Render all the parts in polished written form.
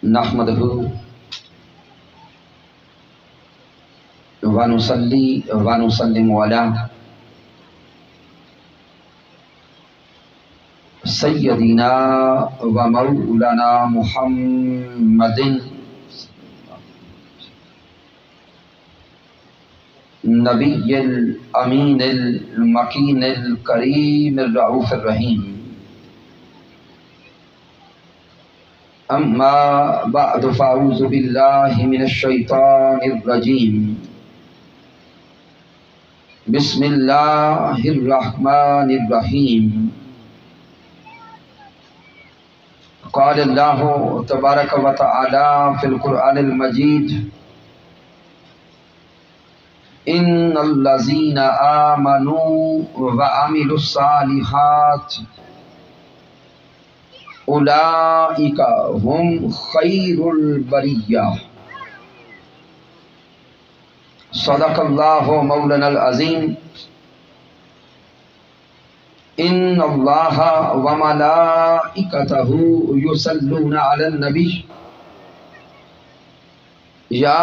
نحمدہ ونصلی ونسلم علی سیدنا و مولانا محمد نبی الامین المکین الکریم الرؤوف الرحیم. اما بعد فاعوذ باللہ من الشیطان الرجیم. بسم اللہ الرحمن الرحیم. قال اللہ تبارک و تعالی فی القرآن المجید ان الذین آمنوا وعملوا الصالحات اولئک هم خیر البریہ. صدق اللہ مولانا العظیم. ان اللہ وملائکتہ یصلون علی النبی یا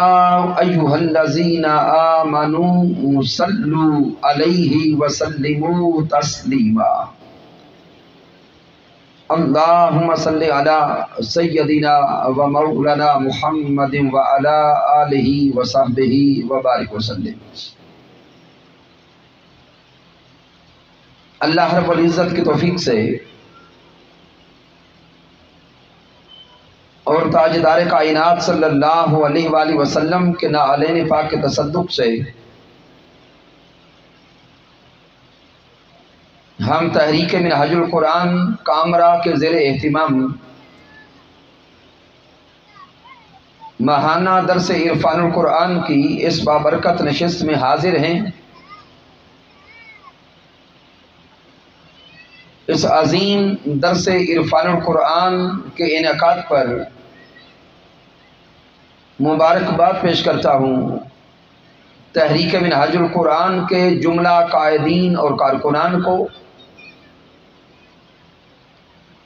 ایھا الذین آمنوا صلوا علیہ وسلموا تسلیما. اللہم صلی علی سیدنا و مولانا محمد وعلی آلہ وصحبہ وبارک وسلم. اللہ رب العزت کی توفیق سے اور تاجدار کائنات صلی اللہ علیہ وآلہ وسلم کے نعلین پاک کے تصدق سے ہم تحریک منہاج القرآن کامرہ کے زیر اہتمام ماہانہ درس عرفان القرآن کی اس بابرکت نشست میں حاضر ہیں. اس عظیم درس عرفان القرآن کے انعقاد پر مبارکباد پیش کرتا ہوں تحریک منہاج القرآن کے جملہ قائدین اور کارکنان کو،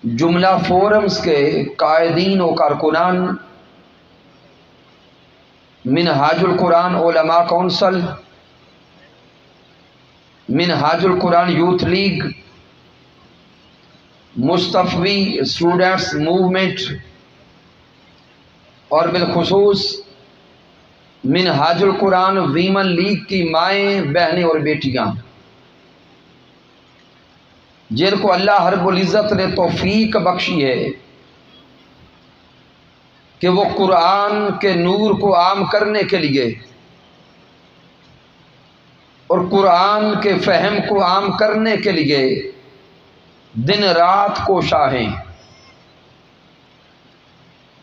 جملہ فورمز کے قائدین و کارکنان، منہاج القرآن علماء کونسل، منہاج القرآن یوتھ لیگ، مصطفی اسٹوڈنٹس موومنٹ اور بالخصوص منہاج القرآن ویمن لیگ کی مائیں، بہنیں اور بیٹیاں، جن کو اللہ رب العزت نے توفیق بخشی ہے کہ وہ قرآن کے نور کو عام کرنے کے لیے اور قرآن کے فہم کو عام کرنے کے لیے دن رات کوشاں ہیں.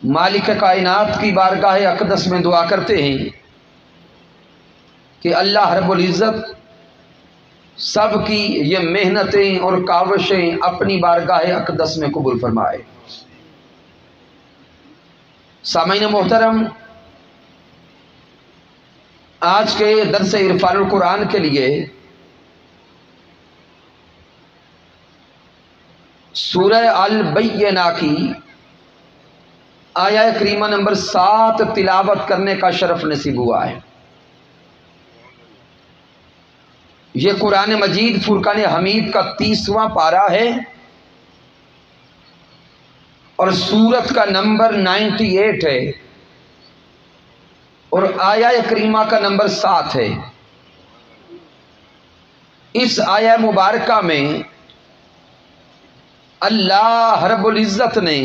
مالک کائنات کی بارگاہ اقدس میں دعا کرتے ہیں کہ اللہ رب العزت سب کی یہ محنتیں اور کاوشیں اپنی بارگاہ اقدس میں قبول فرمائے. سامعین محترم، آج کے درس عرفان القرآن کے لیے سورہ البینہ کی آیہ کریمہ نمبر 7 تلاوت کرنے کا شرف نصیب ہوا ہے. یہ قرآن مجید فرقان حمید کا 30واں پارہ ہے اور سورت کا نمبر 98 ہے اور آیہ کریمہ کا نمبر 7 ہے. اس آیہ مبارکہ میں اللہ رب العزت نے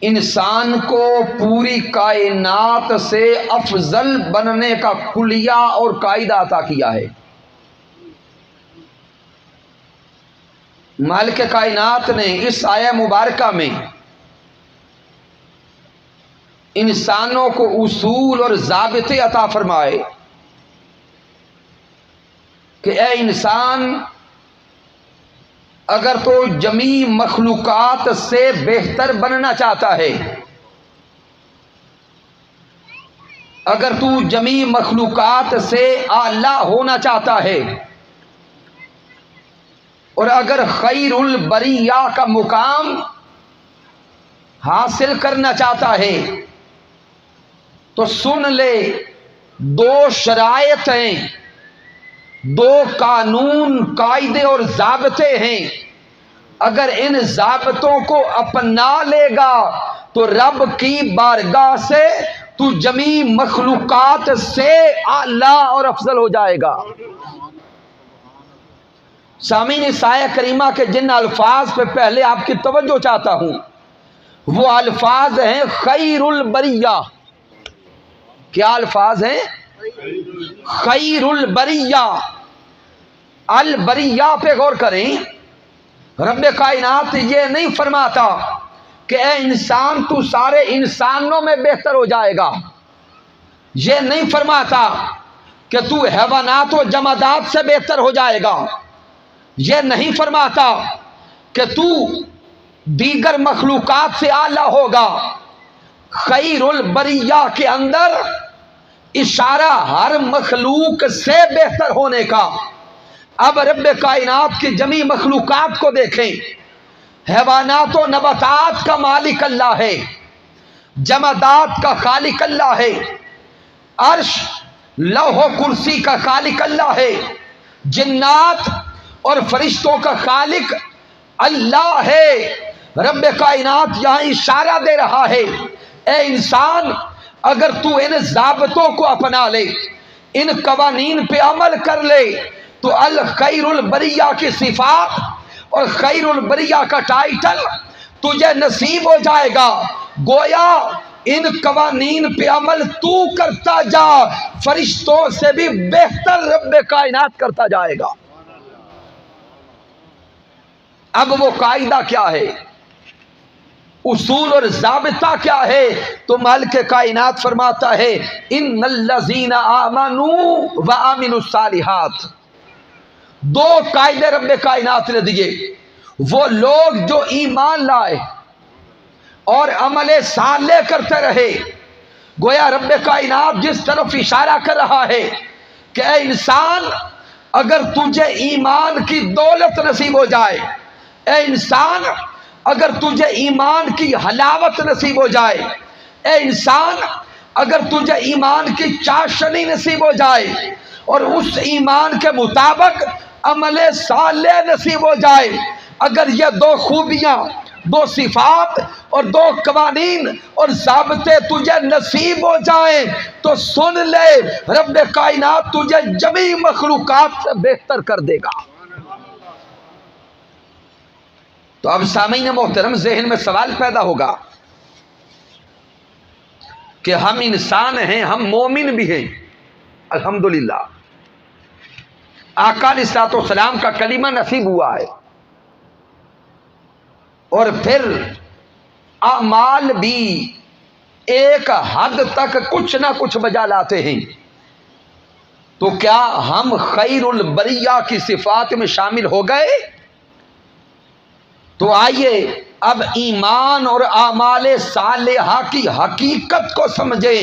انسان کو پوری کائنات سے افضل بننے کا کلیہ اور قاعدہ عطا کیا ہے. مالک کائنات نے اس آیہ مبارکہ میں انسانوں کو اصول اور ضابطے عطا فرمائے کہ اے انسان، اگر تو جمیع مخلوقات سے بہتر بننا چاہتا ہے، اگر تو جمیع مخلوقات سے اعلیٰ ہونا چاہتا ہے اور اگر خیر البریہ کا مقام حاصل کرنا چاہتا ہے تو سن لے، دو شرائط ہیں، دو قانون، قاعدے اور ضابطے ہیں، اگر ان ضابطوں کو اپنا لے گا تو رب کی بارگاہ سے تو جمیع مخلوقات سے اعلیٰ اور افضل ہو جائے گا۔ سامعین، اس آیہ کریمہ کے جن الفاظ پہ پہلے آپ کی توجہ چاہتا ہوں وہ الفاظ ہیں خیر البریہ۔ کیا الفاظ ہیں؟ خیر البریہ۔ البریہ پہ غور کریں، رب کائنات یہ نہیں فرماتا کہ اے انسان تو سارے انسانوں میں بہتر ہو جائے گا، یہ نہیں فرماتا کہ تو حیوانات و جمادات سے بہتر ہو جائے گا، یہ نہیں فرماتا کہ تو دیگر مخلوقات سے اعلیٰ ہوگا۔ خیر البریہ کے اندر اشارہ ہر مخلوق سے بہتر ہونے کا۔ اب رب کائنات کی جمیع مخلوقات کو دیکھیں، حیوانات و نباتات کا مالک اللہ ہے، جمادات کا خالق اللہ ہے، عرش لوح و کرسی کا خالق اللہ ہے، جنات اور فرشتوں کا خالق اللہ ہے۔ رب کائنات یہاں اشارہ دے رہا ہے، اے انسان اگر تو ان ضابطوں کو اپنا لے، ان قوانین پہ عمل کر لے تو الخیر البریہ کی صفات اور خیر البریہ کا ٹائٹل تجھے نصیب ہو جائے گا۔ گویا ان قوانین پہ عمل تو کرتا جا، فرشتوں سے بھی بہتر رب کائنات کرتا جائے گا۔ اب وہ قاعدہ کیا ہے، اصول اور ضابطہ کیا ہے؟ تو مالک کائنات فرماتا ہے ان الذین آمنوا وعملوا الصالحات۔ دو قاعدے رب کائنات نے دیے، وہ لوگ جو ایمان لائے اور عمل صالح کرتے رہے۔ گویا رب کائنات جس طرف اشارہ کر رہا ہے کہ اے انسان اگر تجھے ایمان کی دولت نصیب ہو جائے، اے انسان اگر تجھے ایمان کی حلاوت نصیب ہو جائے، اے انسان اگر تجھے ایمان کی چاشنی نصیب ہو جائے اور اس ایمان کے مطابق عمل صالح نصیب ہو جائے، اگر یہ دو خوبیاں، دو صفات اور دو قوانین اور ضابطے تجھے نصیب ہو جائیں تو سن لے، رب کائنات تجھے جمیع مخلوقات سے بہتر کر دے گا۔ تو اب سامعین محترم، ذہن میں سوال پیدا ہوگا کہ ہم انسان ہیں، ہم مومن بھی ہیں، الحمدللہ آقا علیہ الصلوۃ والسلام کا کلمہ نصیب ہوا ہے، اور پھر اعمال بھی ایک حد تک کچھ نہ کچھ بجا لاتے ہیں، تو کیا ہم خیر البریہ کی صفات میں شامل ہو گئے؟ تو آئیے اب ایمان اور اعمال صالحہ کی حقیقت کو سمجھیں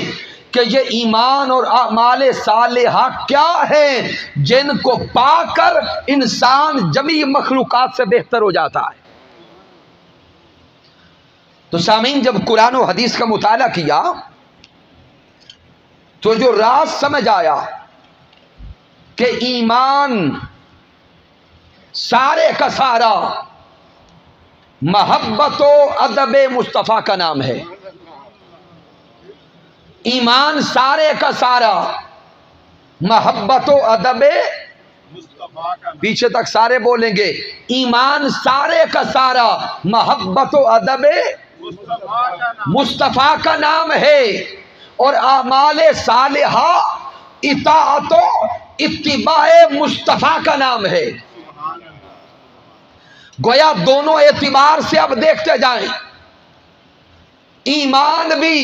کہ یہ ایمان اور اعمال صالحہ کیا ہیں جن کو پا کر انسان جمیع مخلوقات سے بہتر ہو جاتا ہے۔ تو سامعین، جب قرآن و حدیث کا مطالعہ کیا تو جو راز سمجھ آیا کہ ایمان سارے کا سارا محبت و ادب مصطفیٰ کا نام ہے۔ ایمان سارے کا سارا محبت و ادب، پیچھے تک سارے بولیں گے، ایمان سارے کا سارا محبت و ادب مصطفیٰ کا نام ہے، اور اعمال صالحہ اطاعت و اتباع مصطفیٰ کا نام ہے۔ گویا دونوں اعتبار سے اب دیکھتے جائیں، ایمان بھی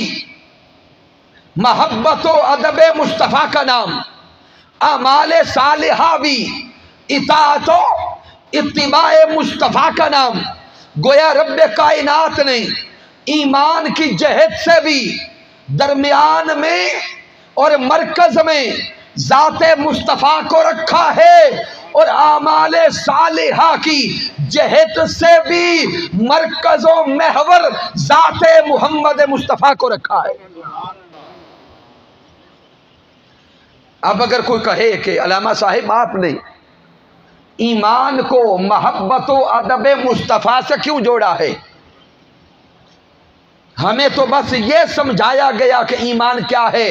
محبت و ادب مصطفیٰ کا نام، اعمال صالحہ بھی اطاعت و اتباع مصطفیٰ کا نام۔ گویا رب کائنات نے ایمان کی جہت سے بھی درمیان میں اور مرکز میں ذات مصطفیٰ کو رکھا ہے، اور اعمال صالحہ کی جہت سے بھی مرکز و محور ذات محمد مصطفیٰ کو رکھا ہے۔ اب اگر کوئی کہے کہ علامہ صاحب آپ نے ایمان کو محبت و ادب مصطفیٰ سے کیوں جوڑا ہے؟ ہمیں تو بس یہ سمجھایا گیا کہ ایمان کیا ہے،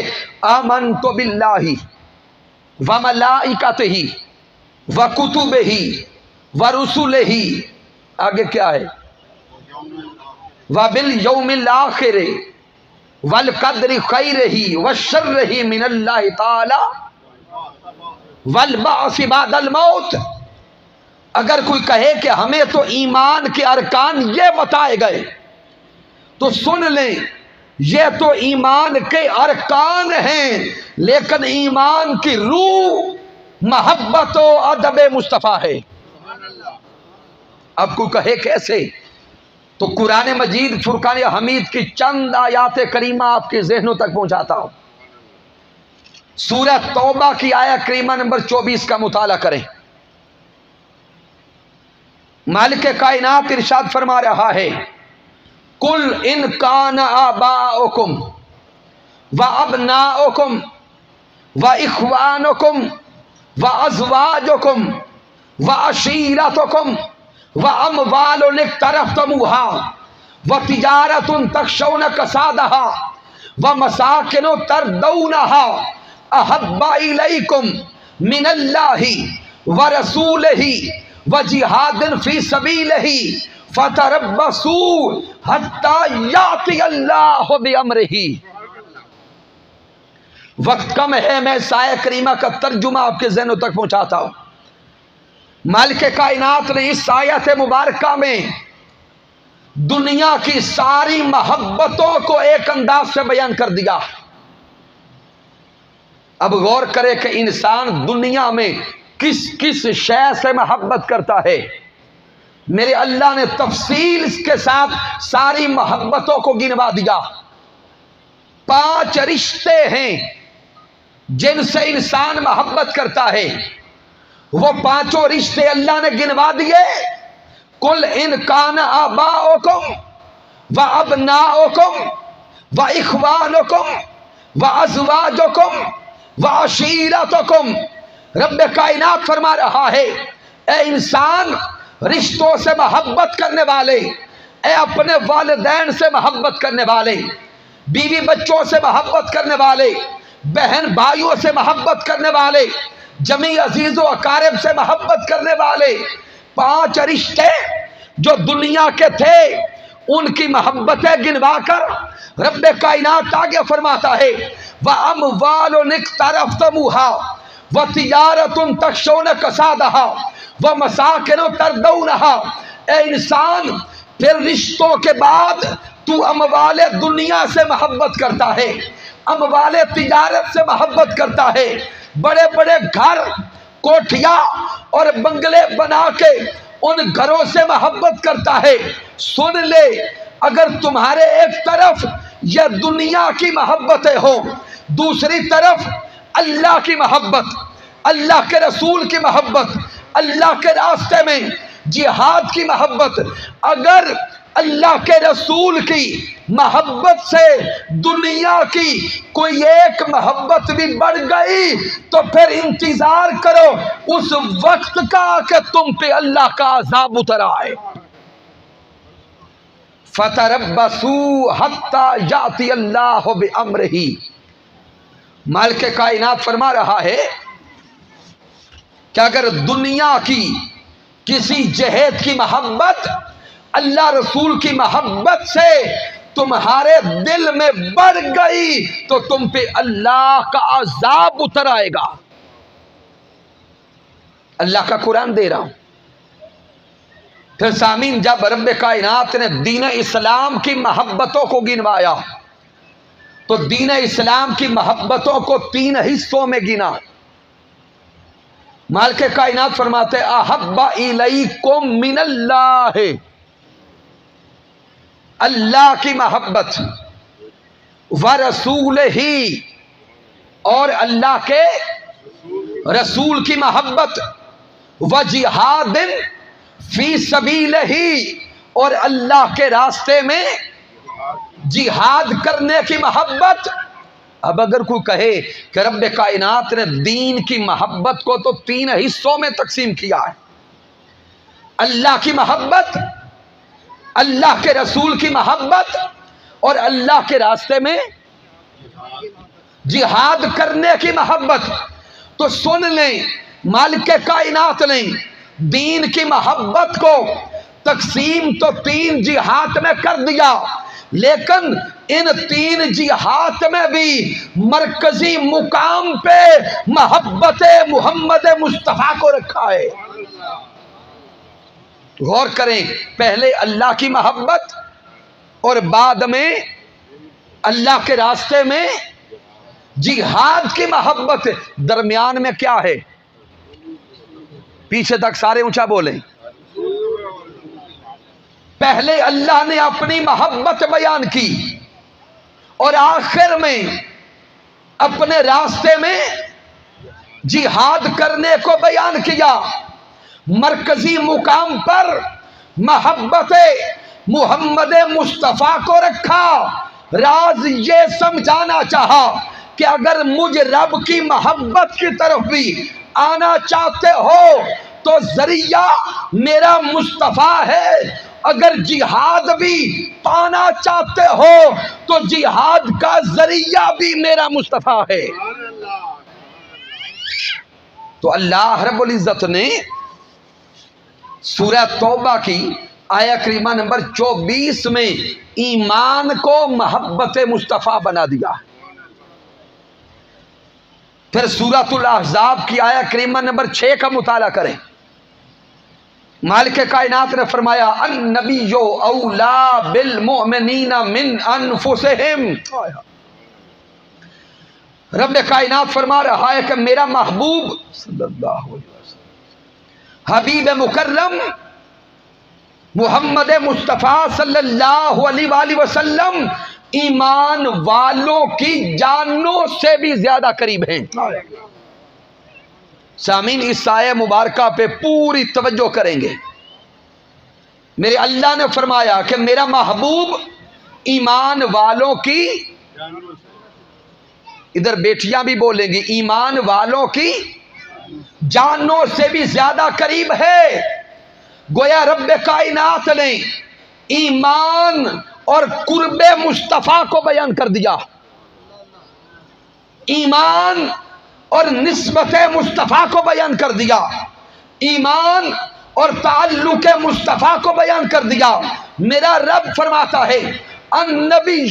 آمنت باللہ وملائکتہ وکتبہ ورسلہ، آگے کیا ہے، وبالیوم الآخر والقدر خیرہ وشرہ من اللہ تعالی والبعث بعد الموت۔ اگر کوئی کہے کہ ہمیں تو ایمان کے ارکان یہ بتائے گئے تو سن لیں، یہ تو ایمان کے ارکان ہیں، لیکن ایمان کی روح محبت و ادب مصطفیٰ ہے۔ اب کوئی کہے کیسے، تو قرآن مجید فرقان حمید کی چند آیات کریمہ آپ کے ذہنوں تک پہنچاتا ہوں۔ سورہ توبہ کی آیت کریمہ نمبر 24 کا مطالعہ کریں۔ مالک کائنات ارشاد فرما رہا ہے، قل ان کان آباؤکم وابناؤکم واخوانکم وازواجکم وعشیرتکم واموال اقترفتموها وتجارۃ تخشون کسادها ومساکن ترضونها احب الیکم من اللہ ورسولہ وجہاد فی سبیلہ فتربصوا حتی یاتی اللہ بامرہ۔ وقت کم ہے، میں اس آیت کریمہ کا ترجمہ آپ کے ذہنوں تک پہنچاتا ہوں۔ مالک کائنات نے اس آیت مبارکہ میں دنیا کی ساری محبتوں کو ایک انداز سے بیان کر دیا۔ اب غور کرے کہ انسان دنیا میں کس کس شے سے محبت کرتا ہے۔ میرے اللہ نے تفصیل کے ساتھ ساری محبتوں کو گنوا دیا۔ 5 رشتے ہیں جن سے انسان محبت کرتا ہے، وہ 5 رشتے اللہ نے گنوا دیے۔ قل ان کان آباؤکم وابناؤکم واخوانکم وازواجکم وعشیرتکم۔ رب کائنات فرما رہا ہے، اے انسان، رشتوں سے محبت کرنے والے، اے اپنے والدین سے محبت کرنے والے، بیوی بچوں سے محبت کرنے والے، بہن بھائیوں سے محبت کرنے والے، جمی عزیز و اقارب سے محبت کرنے والے، 5 رشتے جو دنیا کے تھے ان کی محبتیں گنوا کر رب کائنات آگے فرماتا ہے، وَأَمْوَالٌ اقْتَرَفْتُمُوهَا وَتِجَارَةٌ تَخْشَوْنَ كَسَادَهَا وَمَسَاكِنُ تَرْضَوْنَهَا۔ اے انسان، پھر رشتوں کے بعد تو اموال دنیا سے محبت کرتا ہے، اموال تجارت سے محبت کرتا ہے، بڑے بڑے گھر، کوٹھیاں اور بنگلے بنا کے ان گھروں سے محبت کرتا ہے۔ سن لے، اگر تمہارے ایک طرف یہ دنیا کی محبتیں ہوں، دوسری طرف اللہ کی محبت، اللہ کے رسول کی محبت، اللہ کے راستے میں جہاد کی محبت، اگر اللہ کے رسول کی محبت سے دنیا کی کوئی ایک محبت بھی بڑھ گئی تو پھر انتظار کرو اس وقت کا کہ تم پہ اللہ کا عذاب اتر آئے۔ فَتَرَبَّصُوا حَتَّى يَأْتِيَ اللَّهُ بِأَمْرِهِ۔ مالک کائنات فرما رہا ہے کہ اگر دنیا کی کسی جہت کی محبت اللہ رسول کی محبت سے تمہارے دل میں بڑھ گئی تو تم پہ اللہ کا عذاب اتر آئے گا۔ اللہ کا قرآن دے رہا ہوں۔ پھر سامعین، جب رب کائنات نے دین اسلام کی محبتوں کو گنوایا تو دین اسلام کی محبتوں کو 3 حصوں میں گنا۔ مالک کائنات فرماتے احب الیکم من اللہ، اللہ کی محبت، ورسولہ، اور اللہ کے رسول کی محبت، وجہاد فی سبیلہ، اور اللہ کے راستے میں جہاد کرنے کی محبت۔ اب اگر کوئی کہے کہ رب کائنات نے دین کی محبت کو تو 3 حصوں میں تقسیم کیا ہے، اللہ کی محبت، اللہ کے رسول کی محبت، اور اللہ کے راستے میں جہاد کرنے کی محبت، تو سن لیں مالک کائنات نے دین کی محبت کو تقسیم تو 3 جہات میں کر دیا، لیکن ان 3 جہات میں بھی مرکزی مقام پہ محبت محمد مصطفیٰ کو رکھا ہے۔ غور کریں، پہلے اللہ کی محبت اور بعد میں اللہ کے راستے میں جہاد کی محبت، درمیان میں کیا ہے؟ پیچھے تک سارے اونچا بولیں۔ پہلے اللہ نے اپنی محبت بیان کی اور آخر میں اپنے راستے میں جہاد کرنے کو بیان کیا۔ مرکزی مقام پر محبت محمد مصطفیٰ کو رکھا۔ راز یہ سمجھانا چاہا کہ اگر مجھ رب کی محبت کی طرف بھی آنا چاہتے ہو تو ذریعہ میرا مصطفیٰ ہے، اگر جہاد بھی پانا چاہتے ہو تو جہاد کا ذریعہ بھی میرا مصطفیٰ ہے۔ تو اللہ رب العزت نے سورہ توبہ کی آیہ کریمہ نمبر 24 میں ایمان کو محبت مصطفیٰ بنا دیا۔ پھر سورۃ الاحزاب کی آیہ کریمہ نمبر 6 کا مطالعہ کریں۔ مالک کائنات نے فرمایا النبی اولا بالمؤمنین من انفسہم۔ رب کائنات فرما رہا ہے کہ میرا محبوب صلی اللہ علیہ وسلم، حبیب مکرم محمد مصطفیٰ صلی اللہ علیہ وآلہ وسلم ایمان والوں کی جانوں سے بھی زیادہ قریب ہیں۔ سامعین، اس آیہ مبارکہ پہ پوری توجہ کریں گے۔ میرے اللہ نے فرمایا کہ میرا محبوب ایمان والوں کی، ادھر بیٹیاں بھی بولیں گی، ایمان والوں کی جانوں سے بھی زیادہ قریب ہے۔ گویا رب کائنات نے ایمان اور قرب مصطفیٰ کو بیان کر دیا، ایمان اور نسبت مصطفیٰ کو بیان کر دیا، ایمان اور تعلق مصطفیٰ کو بیان کر دیا۔ میرا رب فرماتا ہے النبی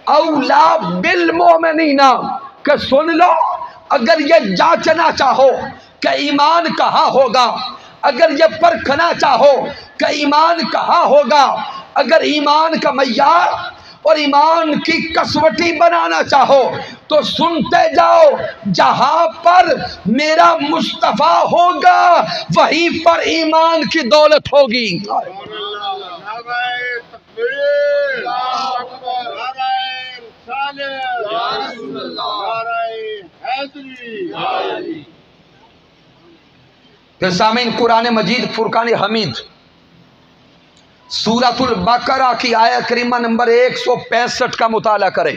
اولا بالمؤمنین، کہ سن لو، اگر یہ جانچنا چاہو کہ ایمان کہاں ہوگا، اگر یہ پرکھنا چاہو کہ ایمان کہاں ہوگا، اگر ایمان کا معیار اور ایمان کی کسوٹی بنانا چاہو تو سنتے جاؤ، جہاں پر میرا مصطفیٰ ہوگا وہیں پر ایمان کی دولت ہوگی۔ پھر سامعین، قرآن مجید فرقان حمید سورۃ البقرہ کی آیہ کریمہ نمبر 165 کا مطالعہ کریں۔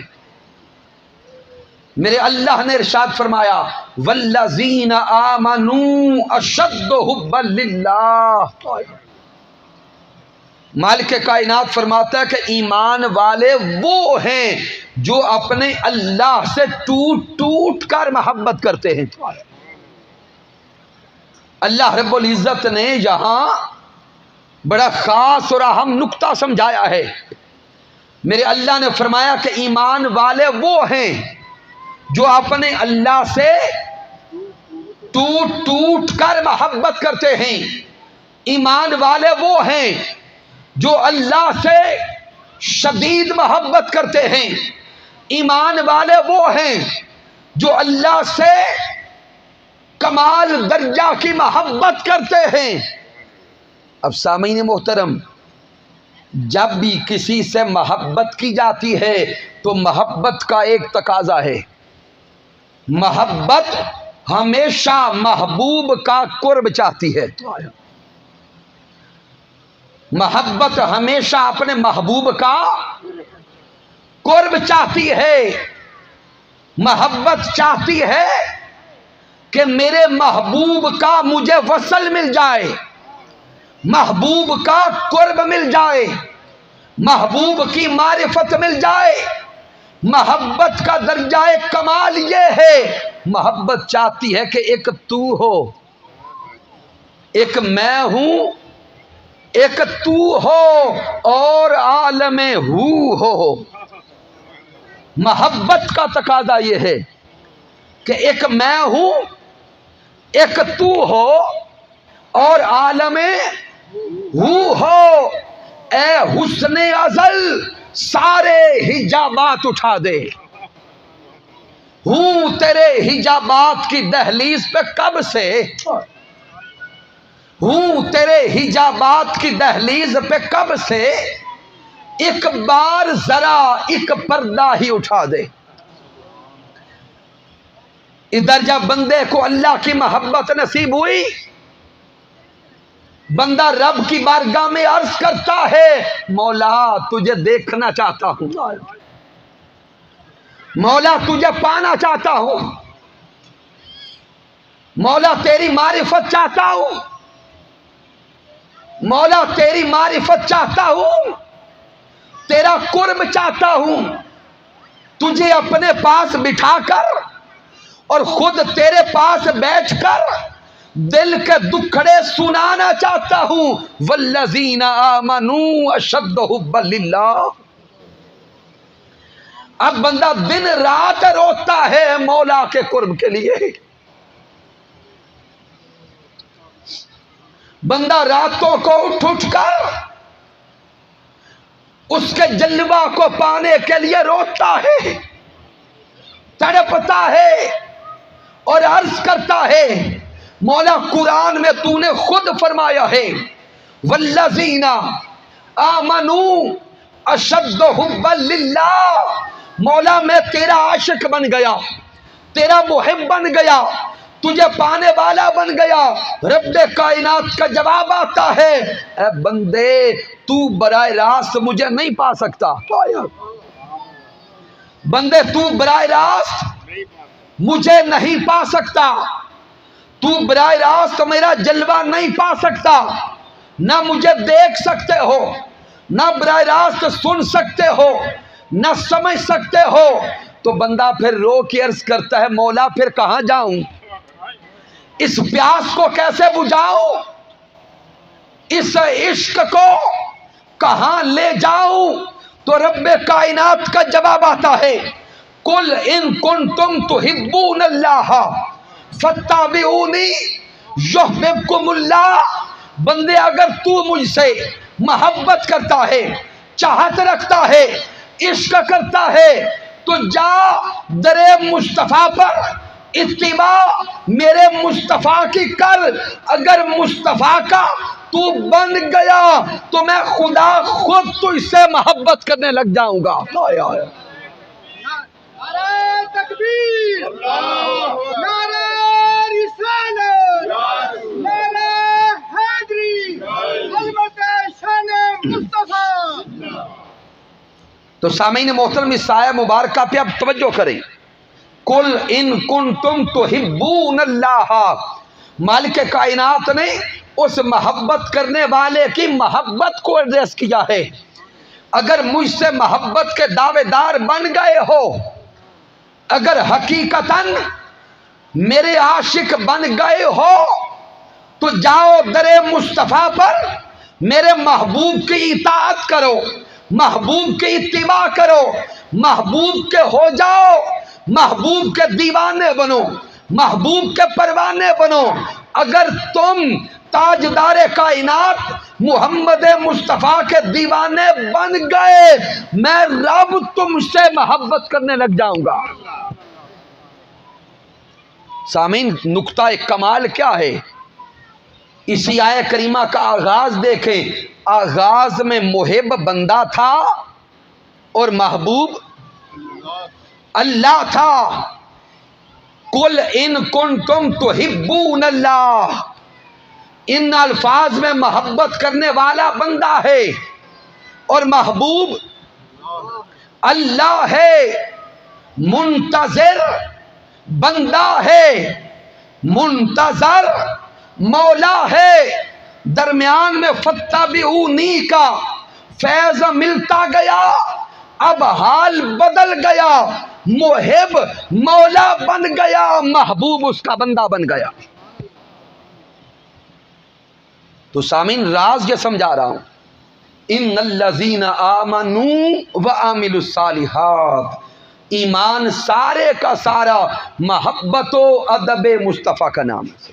میرے اللہ نے ارشاد فرمایا والذین آمنوا اشد حبا للہ۔ مالک کائنات فرماتا ہے کہ ایمان والے وہ ہیں جو اپنے اللہ سے ٹوٹ ٹوٹ کر محبت کرتے ہیں۔ اللہ رب العزت نے یہاں بڑا خاص اور اہم نقطہ سمجھایا ہے۔ میرے اللہ نے فرمایا کہ ایمان والے وہ ہیں جو اپنے اللہ سے ٹوٹ ٹوٹ کر محبت کرتے ہیں۔ ایمان والے وہ ہیں جو اللہ سے شدید محبت کرتے ہیں۔ ایمان والے وہ ہیں جو اللہ سے کمال درجہ کی محبت کرتے ہیں۔ اب سامعین محترم، جب بھی کسی سے محبت کی جاتی ہے تو محبت کا ایک تقاضا ہے، محبت ہمیشہ محبوب کا قرب چاہتی ہے. محبت ہمیشہ اپنے محبوب کا قرب چاہتی ہے. محبت چاہتی ہے کہ میرے محبوب کا مجھے وصل مل جائے، محبوب کا قرب مل جائے، محبوب کی معرفت مل جائے. محبت کا درجہ کمال یہ ہے، محبت چاہتی ہے کہ ایک تو ہو، ایک میں ہوں، ایک تو ہو اور عالم ہو. محبت کا تقاضا یہ ہے کہ ایک میں ہوں، ایک تو ہو اور عالم ہو. اے حسن ازل سارے حجابات اٹھا دے. ہوں تیرے حجابات کی دہلیز پہ کب سے، ہوں تیرے حجابات کی دہلیز پہ کب سے، ایک بار ذرا ایک پردہ ہی اٹھا دے. ادھر جب بندے کو اللہ کی محبت نصیب ہوئی، بندہ رب کی بارگاہ میں عرض کرتا ہے مولا تجھے دیکھنا چاہتا ہوں، مولا تجھے پانا چاہتا ہوں، مولا تیری معرفت چاہتا ہوں، مولا تیری معرفت چاہتا ہوں، تیرا قرب چاہتا ہوں. تجھے اپنے پاس بٹھا کر اور خود تیرے پاس بیٹھ کر دل کے دکھڑے سنانا چاہتا ہوں. والذین آمنوا اشد حبا للہ. اب بندہ دن رات روتا ہے مولا کے قرب کے لیے. بندہ راتوں کو اٹھ کر اس کے جلوہ کو پانے کے لیے روتا ہے، تڑپتا ہے اور عرض کرتا ہے مولا قرآن میں تو نے خود فرمایا ہے والذین آمنوا اشد حبا للہ. مولا میں تیرا عاشق بن گیا، تیرا محب بن گیا، تجھے پانے والا بن گیا. رب کائنات کا جواب آتا ہے اے بندے تو براہ راست مجھے نہیں پا سکتا. بندے تو براہ راست مجھے نہیں پا سکتا، تو براہ راست میرا جلوہ نہیں پا سکتا، نہ مجھے دیکھ سکتے ہو، نہ براہ راست سن سکتے ہو، نہ سمجھ سکتے ہو. تو بندہ پھر رو کے عرض کرتا ہے مولا پھر کہاں جاؤں، اس پیاس کو کیسے بجھاؤں، اس عشق کو کہاں لے جاؤں. تو رب کائنات کا جواب آتا ہے قل ان کنتم تحبون اللہ فاتبعونی یحببکم اللہ. بندے اگر تو مجھ سے محبت کرتا ہے، چاہت رکھتا ہے، عشق کرتا ہے تو جا در مصطفیٰ پر اتباع میرے مصطفیٰ کی کر. اگر مصطفیٰ کا تو بن گیا تو میں خدا خود تجھ سے محبت کرنے لگ جاؤں گا. نعرہ تکبیر، نعرہ رسالت، نعرہ حیدری، عظمت شان مصطفیٰ. تو سامعین محترم اس آیہ مبارکہ پہ اب توجہ کریں. قل ان کنتم تحبون اللہ. مالک کائنات نے اس محبت کرنے والے کی محبت کو ایڈریس کیا ہے. اگر مجھ سے محبت کے دعوے دار بن گئے ہو، اگر حقیقتاً میرے عاشق بن گئے ہو تو جاؤ در مصطفیٰ پر میرے محبوب کی اطاعت کرو، محبوب کی اتباع کرو، محبوب کے ہو جاؤ، محبوب کے دیوانے بنو، محبوب کے پروانے بنو. اگر تم تاجدار کائنات محمد مصطفیٰ کے دیوانے بن گئے میں رب تم سے محبت کرنے لگ جاؤں گا. سامعین نقطہ کمال کیا ہے؟ اسی آیہ کریمہ کا آغاز دیکھیں. آغاز میں محب بندہ تھا اور محبوب اللہ تھا. کل ان کنتم تحبون اللہ، ان الفاظ میں محبت کرنے والا بندہ ہے اور محبوب اللہ ہے، منتظر بندہ ہے، منتظر مولا ہے، درمیان میں فتبعونی کا فیض ملتا گیا، اب حال بدل گیا، محب مولا بن گیا، محبوب اس کا بندہ بن گیا۔ تو سامعین راز یہ سمجھا رہا ہوں، ان الذین آمنوا وعملوا الصالحات، ایمان سارے کا سارا محبت و ادب مصطفیٰ کا نام ہے۔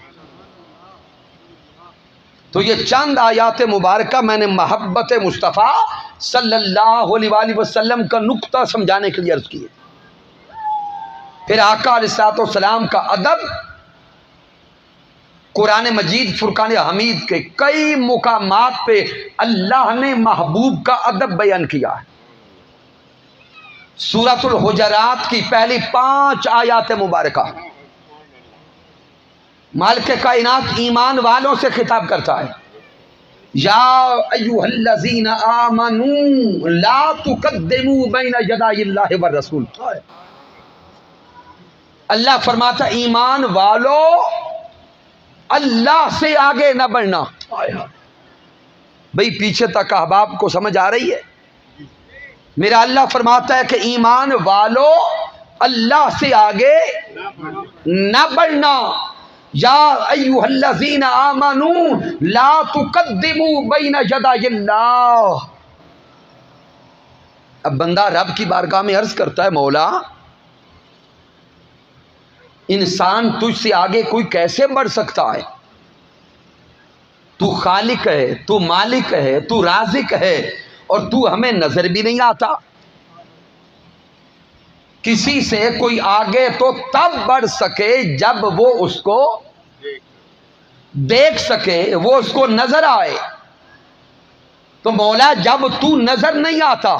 تو یہ چند آیات مبارکہ میں نے محبت مصطفیٰ صلی اللہ علیہ وآلہ وسلم کا نقطہ سمجھانے کے لیے عرض کی ہے۔ پھر آقا علیہ الصلوۃ والسلام کا ادب قرآن مجید فرقان حمید کے کئی مقامات پہ اللہ نے محبوب کا ادب بیان کیا ہے۔ سورۃ الحجرات کی پہلی 5 آیات مبارکہ مالک کائنات ایمان والوں سے خطاب کرتا ہے، یا ایھا الذین آمنوا لا تقدموا بین یدی اللہ والرسول۔ اللہ فرماتا ایمان والو اللہ سے آگے نہ بڑھنا۔ بھئی پیچھے تک احباب کو سمجھ آ رہی ہے؟ میرا اللہ فرماتا ہے کہ ایمان والو اللہ سے آگے نہ بڑھنا، یا ایھا الذین آمنوا لا تقدموا بین یدی اللہ۔ اب بندہ رب کی بارگاہ میں عرض کرتا ہے، مولا انسان تجھ سے آگے کوئی کیسے بڑھ سکتا ہے؟ تو خالق ہے، تو مالک ہے، تو رازق ہے، اور تو ہمیں نظر بھی نہیں آتا۔ کسی سے کوئی آگے تو تب بڑھ سکے جب وہ اس کو دیکھ سکے، وہ اس کو نظر آئے۔ تو مولا جب تو نظر نہیں آتا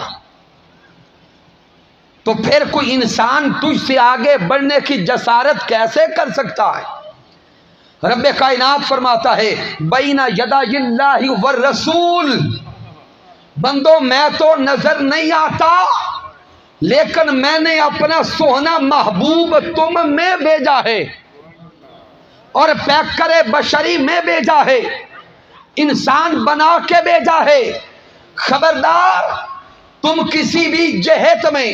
تو پھر کوئی انسان تجھ سے آگے بڑھنے کی جسارت کیسے کر سکتا ہے؟ رب کائنات فرماتا ہے، بین یدی اللہ والرسول، بندو میں تو نظر نہیں آتا لیکن میں نے اپنا سوہنا محبوب تم میں بھیجا ہے اور پیکر بشری میں بھیجا ہے، انسان بنا کے بھیجا ہے۔ خبردار تم کسی بھی جہت میں،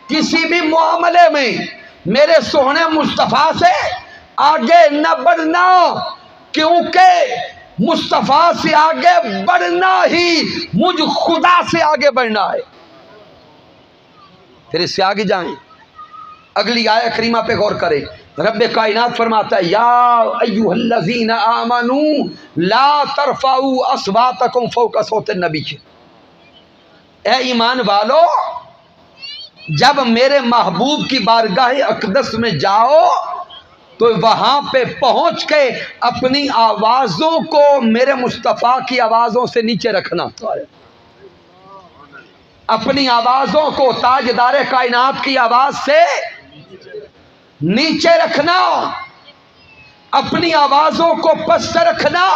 کسی بھی معاملے میں میرے سوہنے مصطفیٰ سے آگے نہ بڑھنا، کیونکہ مصطفیٰ سے آگے بڑھنا ہی مجھ خدا سے آگے بڑھنا ہے۔ پھر اس سے آگے جائیں، اگلی آیت کریمہ پہ غور کریں۔ رب کائنات فرماتا ہے، یا ایھا الذین آمنوا لا ترفعوا اصواتکم فوق صوت النبی، اے ایمان والو جب میرے محبوب کی بارگاہ اقدس میں جاؤ تو وہاں پہ پہنچ کے اپنی آوازوں کو میرے مصطفیٰ کی آوازوں سے نیچے رکھنا، اپنی آوازوں کو تاجدار کائنات کی آواز سے نیچے رکھنا، اپنی آوازوں کو پست رکھنا۔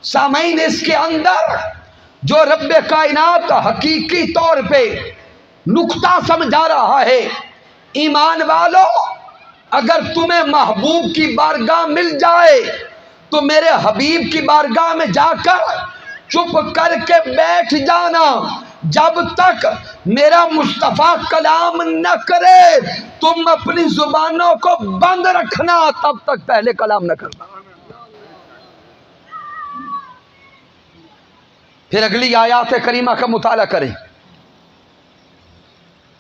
سامعین اس کے اندر جو رب کائنات حقیقی طور پہ نقطہ سمجھا رہا ہے، ایمان والو اگر تمہیں محبوب کی بارگاہ مل جائے تو میرے حبیب کی بارگاہ میں جا کر چپ کر کے بیٹھ جانا، جب تک میرا مصطفیٰ کلام نہ کرے تم اپنی زبانوں کو بند رکھنا، تب تک پہلے کلام نہ کرنا۔ پھر اگلی آیات کریمہ کا مطالعہ کریں،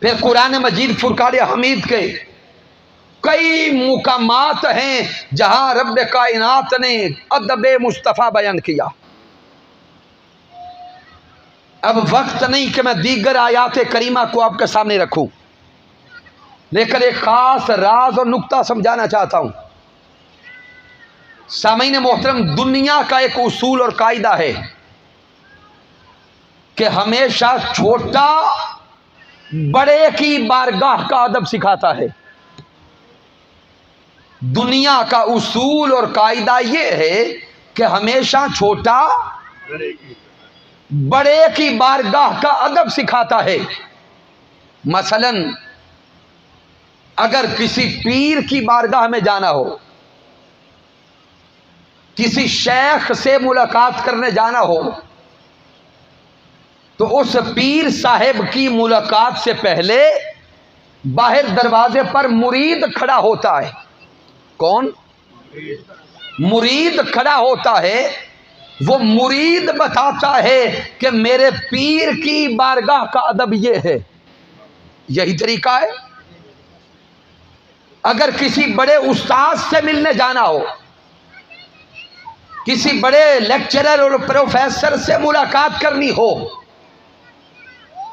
پھر قرآن مجید فرقان حمید کے کئی مقامات ہیں جہاں رب کائنات نے ادب مصطفیٰ بیان کیا۔ اب وقت نہیں کہ میں دیگر آیات کریمہ کو آپ کے سامنے رکھوں، لیکن ایک خاص راز اور نقطہ سمجھانا چاہتا ہوں۔ سامعین محترم، دنیا کا ایک اصول اور قاعدہ ہے کہ ہمیشہ چھوٹا بڑے کی بارگاہ کا ادب سکھاتا ہے۔ دنیا کا اصول اور قاعدہ یہ ہے کہ ہمیشہ چھوٹا بڑے کی بارگاہ کا ادب سکھاتا ہے. مثلا اگر کسی پیر کی بارگاہ میں جانا ہو، کسی شیخ سے ملاقات کرنے جانا ہو، تو اس پیر صاحب کی ملاقات سے پہلے باہر دروازے پر مرید کھڑا ہوتا ہے. کون؟ مرید کھڑا ہوتا ہے. وہ مرید بتاتا ہے کہ میرے پیر کی بارگاہ کا ادب یہ ہے. یہی طریقہ ہے. اگر کسی بڑے استاد سے ملنے جانا ہو، کسی بڑے لیکچرر اور پروفیسر سے ملاقات کرنی ہو،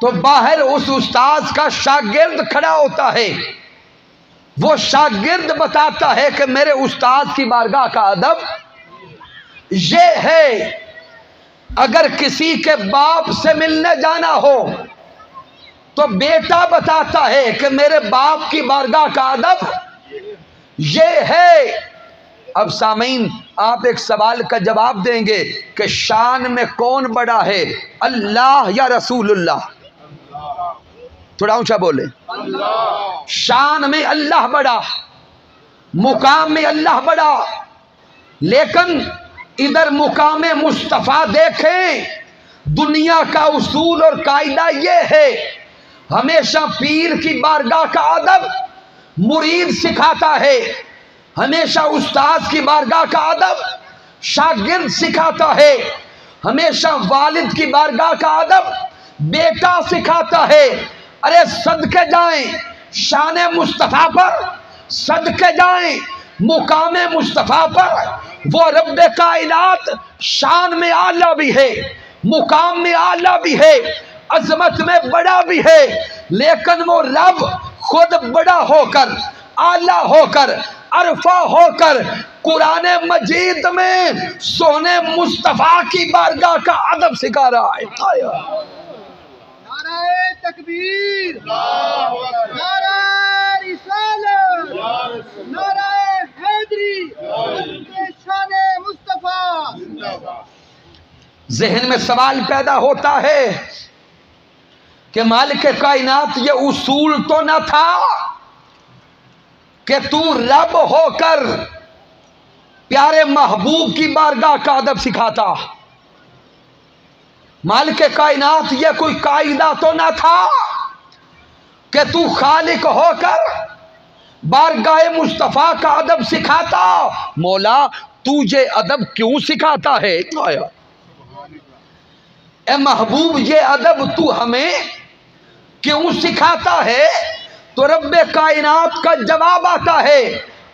تو باہر اس استاد کا شاگرد کھڑا ہوتا ہے. وہ شاگرد بتاتا ہے کہ میرے استاد کی بارگاہ کا ادب یہ ہے. اگر کسی کے باپ سے ملنے جانا ہو تو بیٹا بتاتا ہے کہ میرے باپ کی بارگاہ کا ادب یہ ہے. اب سامعین، آپ ایک سوال کا جواب دیں گے کہ شان میں کون بڑا ہے، اللہ یا رسول اللہ؟ تھوڑا اونچا بولے. شان میں اللہ بڑا، مقام میں اللہ بڑا، لیکن ادھر مقام مصطفیٰ دیکھیں. دنیا کا اصول اور قاعدہ یہ ہے، ہمیشہ پیر کی بارگاہ کا ادب مرید سکھاتا ہے، ہمیشہ استاد کی بارگاہ کا ادب شاگرد سکھاتا ہے، ہمیشہ والد کی بارگاہ کا ادب بیٹا سکھاتا ہے. ارے صدقے جائیں شان مصطفیٰ پر، صدقے جائیں مقام مصطفیٰ پر. وہ رب کائنات شان میں اعلیٰ بھی ہے، مقام میں اعلیٰ بھی ہے، عظمت میں بڑا بھی ہے، لیکن وہ رب خود بڑا ہو کر، اعلیٰ ہو کر، عرفہ ہو کر قرآن مجید میں سونے مصطفیٰ کی بارگاہ کا ادب سکھا رہا ہے. نعرہ تکبیر، نعرہ رسالت، نعرہ حیدری، شان مصطفیٰ. ذہن میں سوال پیدا ہوتا ہے کہ مالک کائنات یہ اصول تو نہ تھا کہ تو رب ہو کر پیارے محبوب کی بارگاہ کا ادب سکھاتا. مالک کائنات یہ کوئی قاعدہ تو نہ تھا کہ تو خالق ہو کر بارگاہ مصطفیٰ کا ادب سکھاتا. مولا تجھے ادب کیوں سکھاتا ہے؟ اے محبوب یہ ادب تو ہمیں کیوں سکھاتا ہے؟ تو رب کائنات کا جواب آتا ہے،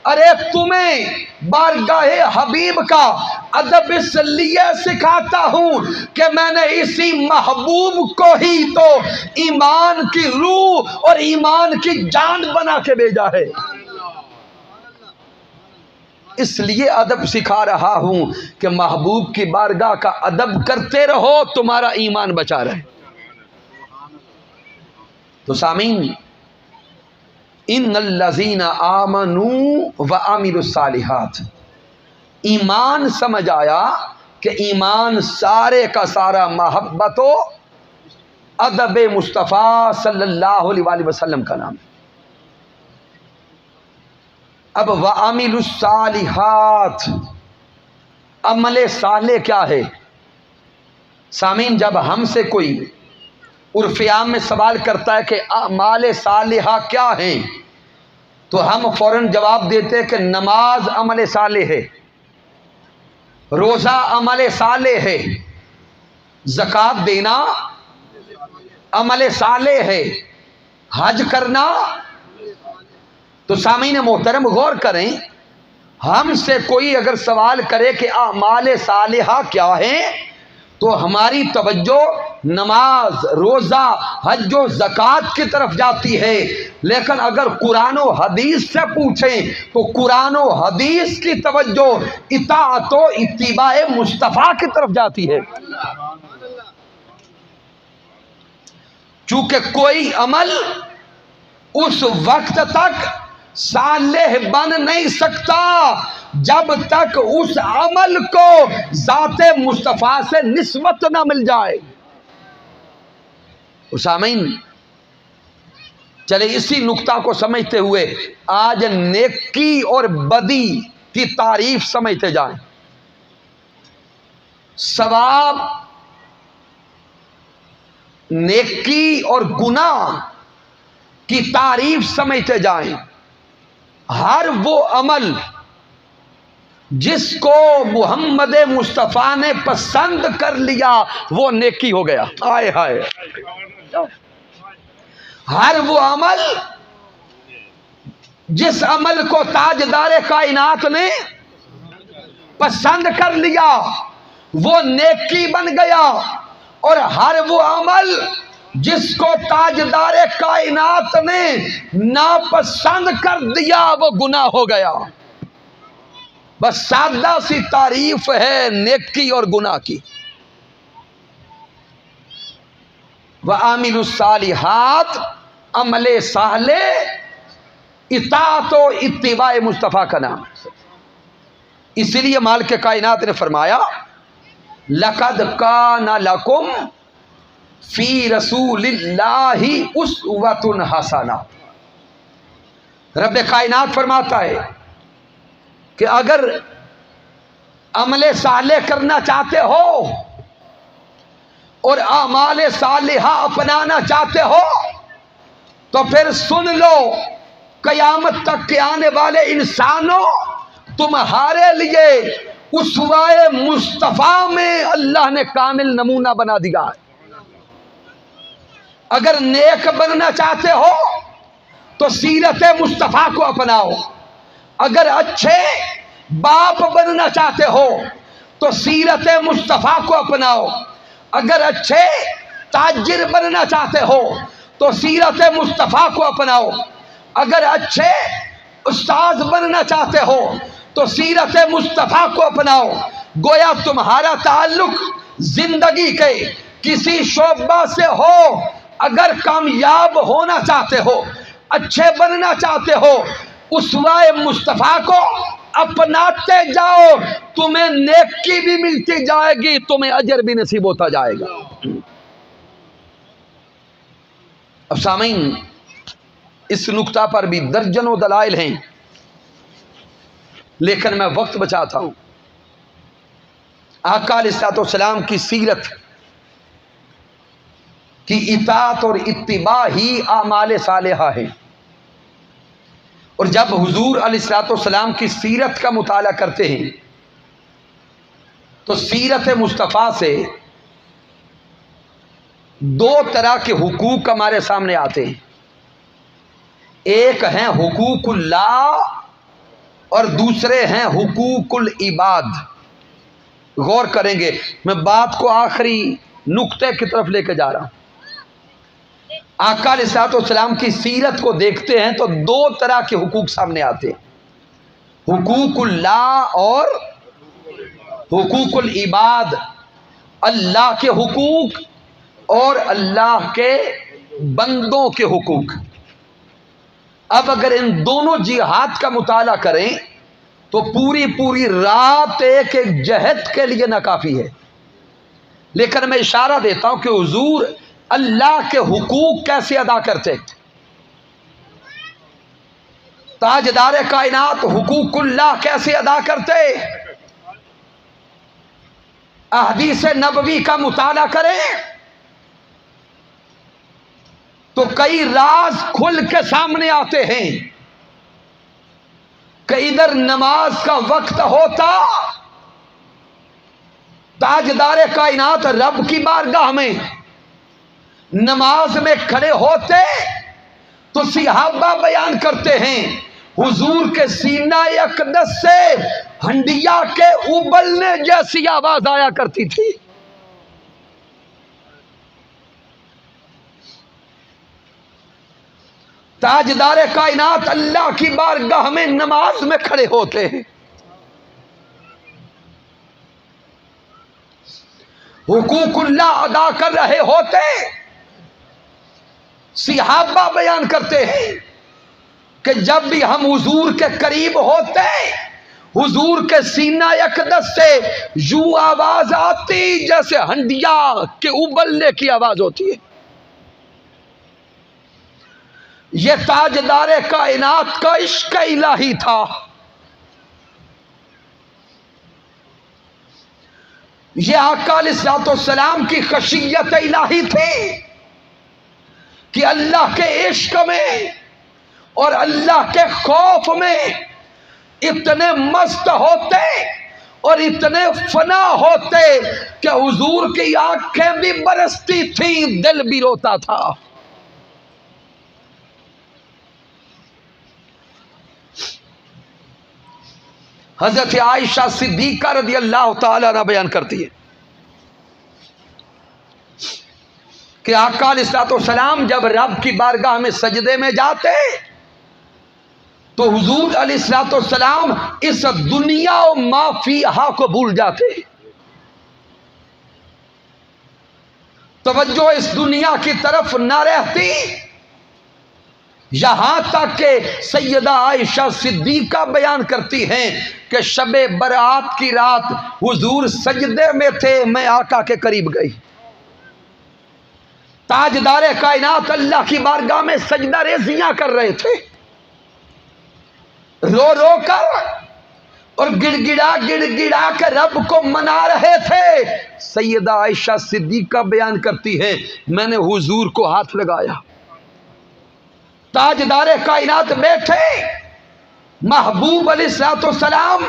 ارے تمہیں بارگاہ حبیب کا ادب اس لیے سکھاتا ہوں کہ میں نے اسی محبوب کو ہی تو ایمان کی روح اور ایمان کی جان بنا کے بھیجا ہے. اس لیے ادب سکھا رہا ہوں کہ محبوب کی بارگاہ کا ادب کرتے رہو، تمہارا ایمان بچا رہے. تو سامعین، ان الذین آمنوا وعملوا الصالحات، ایمان سمجھ آیا کہ ایمان سارے کا سارا محبت و ادب مصطفیٰ صلی اللہ علیہ وآلہ وسلم کا نام ہے. اب وعملوا الصالحات، عمل صالح کیا ہے؟ سامعین، جب ہم سے کوئی عرف عام میں سوال کرتا ہے کہ اعمال صالحہ کیا ہیں، تو ہم فوراً جواب دیتے کہ نماز عمل صالح ہے، روزہ عمل صالح ہے، زکوٰۃ دینا عمل صالح ہے، حج کرنا. تو سامعین محترم غور کریں، ہم سے کوئی اگر سوال کرے کہ اعمال صالحہ کیا ہیں، تو ہماری توجہ نماز، روزہ، حج و زکوٰۃ کی طرف جاتی ہے. لیکن اگر قرآن و حدیث سے پوچھیں تو قرآن و حدیث کی توجہ اطاعت و اتباع مصطفیٰ کی طرف جاتی ہے. چونکہ کوئی عمل اس وقت تک صالح بن نہیں سکتا جب تک اس عمل کو ذات مصطفیٰ سے نسبت نہ مل جائے۔ سامعین، چلے اسی نقطہ کو سمجھتے ہوئے آج نیکی اور بدی کی تعریف سمجھتے جائیں۔ ثواب، نیکی اور گناہ کی تعریف سمجھتے جائیں۔ ہر وہ عمل جس کو محمد مصطفیٰ نے پسند کر لیا وہ نیکی ہو گیا۔ آئے ہائے، ہر وہ عمل جس عمل کو تاجدار کائنات نے پسند کر لیا وہ نیکی بن گیا، اور ہر وہ عمل جس کو تاجدار کائنات نے ناپسند کر دیا وہ گناہ ہو گیا۔ بس سادہ سی تعریف ہے نیکی اور گناہ کی۔ وَعَامِلُ الصَّالِحَاتِ، عمل صالح اطاعت و اتباع مصطفیٰ کا نام۔ اسی لیے مالک کائنات نے فرمایا لَقَدْ كَانَ لَكُمْ فی رسول اللہ اسوۃ حسنہ۔ رب کائنات فرماتا ہے کہ اگر عمل صالح کرنا چاہتے ہو اور اعمال صالحہ اپنانا چاہتے ہو تو پھر سن لو، قیامت تک کے آنے والے انسانوں تمہارے لیے اسوہ مصطفیٰ میں اللہ نے کامل نمونہ بنا دیا ہے۔ اگر نیک بننا چاہتے ہو تو سیرت مصطفیٰ کو اپناؤ، اگر اچھے باپ بننا چاہتے ہو تو سیرت مصطفیٰ کو اپناؤ، اگر اچھے تاجر بننا چاہتے ہو تو سیرت مصطفیٰ کو اپناؤ، اگر اچھے استاذ بننا چاہتے ہو تو سیرت مصطفیٰ کو اپناؤ۔ گویا تمہارا تعلق زندگی کے کسی شعبہ سے ہو، اگر کامیاب ہونا چاہتے ہو، اچھے بننا چاہتے ہو، اسوہ مصطفیٰ کو اپناتے جاؤ، تمہیں نیکی بھی ملتی جائے گی، تمہیں اجر بھی نصیب ہوتا جائے گا۔ اب سامعین، اس نقطہ پر بھی درجنوں دلائل ہیں، لیکن میں وقت بچاتا ہوں۔ آقا علیہ الصلوۃ والسلام کی سیرت کی اطاعت اور اتباع ہی اعمال صالحہ ہے، اور جب حضور علیہ الصلوۃ والسلام کی سیرت کا مطالعہ کرتے ہیں تو سیرت مصطفیٰ سے دو طرح کے حقوق ہمارے سامنے آتے ہیں، ایک ہیں حقوق اللہ اور دوسرے ہیں حقوق العباد۔ غور کریں گے، میں بات کو آخری نقطے کی طرف لے کے جا رہا ہوں۔ آقا علیہ الصلوۃ والسلام کی سیرت کو دیکھتے ہیں تو دو طرح کے حقوق سامنے آتے ہیں، حقوق اللہ اور حقوق العباد، اللہ کے حقوق اور اللہ کے بندوں کے حقوق۔ اب اگر ان دونوں جہات کا مطالعہ کریں تو پوری رات ایک جہد کے لیے ناکافی ہے، لیکن میں اشارہ دیتا ہوں کہ حضور اللہ کے حقوق کیسے ادا کرتے۔ تاجدار کائنات حقوق اللہ کیسے ادا کرتے؟ احادیث نبوی کا مطالعہ کریں تو کئی راز کھل کے سامنے آتے ہیں کہ ادھر نماز کا وقت ہوتا، تاجدار کائنات رب کی بارگاہ میں نماز میں کھڑے ہوتے تو صحابہ بیان کرتے ہیں حضور کے سینہ اقدس سے ہنڈیا کے ابلنے جیسی آواز آیا کرتی تھی۔ تاجدار کائنات اللہ کی بارگاہ میں نماز میں کھڑے ہوتے ہیں، حقوق اللہ ادا کر رہے ہوتے، صحابہ بیان کرتے ہیں کہ جب بھی ہم حضور کے قریب ہوتے حضور کے سینہ اقدس سے یوں آواز آتی جیسے ہنڈیا کے ابلنے کی آواز ہوتی ہے. یہ تاجدار کائنات کا عشق الہی تھا. یہ آقا علیہ الصلوۃ والسلام کی خشیت الہی تھی کہ اللہ کے عشق میں اور اللہ کے خوف میں اتنے مست ہوتے اور اتنے فنا ہوتے کہ حضور کی آنکھیں بھی برستی تھیں، دل بھی روتا تھا. حضرت عائشہ صدیقہ رضی اللہ تعالی عنہ بیان کرتی ہے کہ آقا علیہ الصلوۃ والسلام جب رب کی بارگاہ میں سجدے میں جاتے تو حضور علیہ الصلوۃ والسلام اس دنیا و ما فیہا کو بھول جاتے. توجہ اس دنیا کی طرف نہ رہتی، یہاں تک کہ سیدہ عائشہ صدیقہ بیان کرتی ہیں کہ شب برات کی رات حضور سجدے میں تھے، میں آقا کے قریب گئی. تاجدار کائنات اللہ کی بارگاہ میں سجدہ ریزیاں کر رہے تھے، رو رو کر اور گڑ گڑا کے رب کو منا رہے تھے. سیدہ عائشہ صدیقہ بیان کرتی ہے میں نے حضور کو ہاتھ لگایا. تاجدار کائنات بیٹھے، محبوب علیہ الصلوۃ والسلام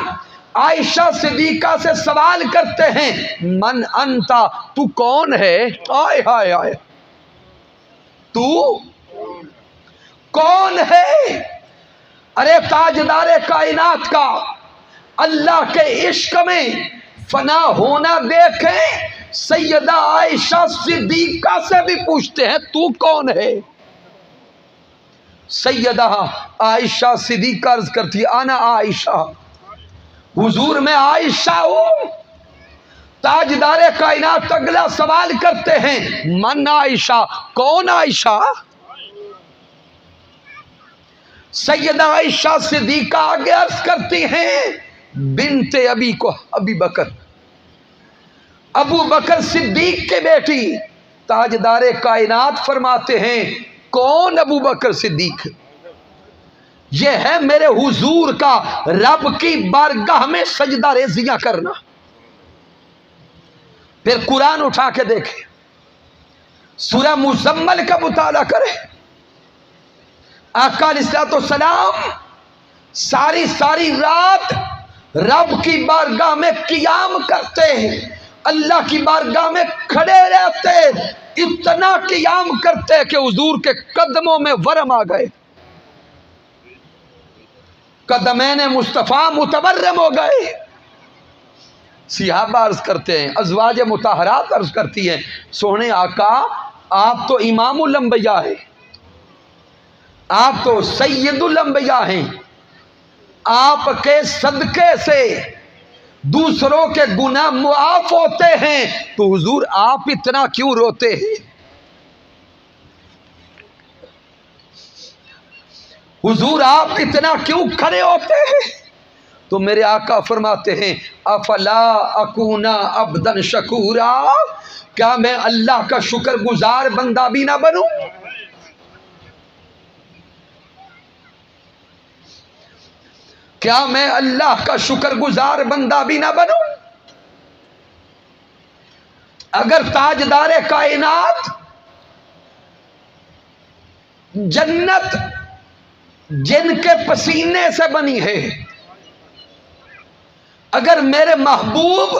عائشہ صدیقہ سے سوال کرتے ہیں من انتا، تو کون ہے؟ آئے ہائے ہائے، تو کون ہے؟ ارے تاجدار کائنات کا اللہ کے عشق میں فنا ہونا دیکھیں، سیدہ عائشہ صدیقہ سے بھی پوچھتے ہیں تو کون ہے؟ سیدہ عائشہ صدیقہ عرض کرتی انا عائشہ، حضور میں عائشہ ہوں. تاجدار کائنات اگلا سوال کرتے ہیں من عائشہ، کون عائشہ؟ سیدہ عائشہ صدیقہ آگے عرض کرتی ہیں بنت ابی کو ابی بکر، ابو بکر صدیق کے بیٹی. تاجدار کائنات فرماتے ہیں کون ابو بکر صدیق؟ یہ ہے میرے حضور کا رب کی بارگاہ میں سجدہ ریزیاں کرنا. پھر قرآن اٹھا کے دیکھیں، سورہ مزمل کا مطالعہ کریں. آقا علیہ الصلوۃ والسلام ساری رات رب کی بارگاہ میں قیام کرتے ہیں، اللہ کی بارگاہ میں کھڑے رہتے، اتنا قیام کرتے کہ حضور کے قدموں میں ورم آ گئے، قدمین مصطفیٰ متورم ہو گئے. صحابہ عرض کرتے ہیں، ازواج مطہرات عرض کرتی ہیں سونے آقا آپ تو امام الانبیاء ہیں، آپ تو سید الانبیاء ہیں، آپ کے صدقے سے دوسروں کے گناہ معاف ہوتے ہیں، تو حضور آپ اتنا کیوں روتے ہیں؟ حضور آپ اتنا کیوں کھڑے ہوتے ہیں؟ تو میرے آقا فرماتے ہیں افلا اکونا عبدا شکورا، کیا میں اللہ کا شکر گزار بندہ بھی نہ بنوں؟ کیا میں اللہ کا شکر گزار بندہ بھی نہ بنوں؟ اگر تاجدار کائنات جنت جن کے پسینے سے بنی ہے، اگر میرے محبوب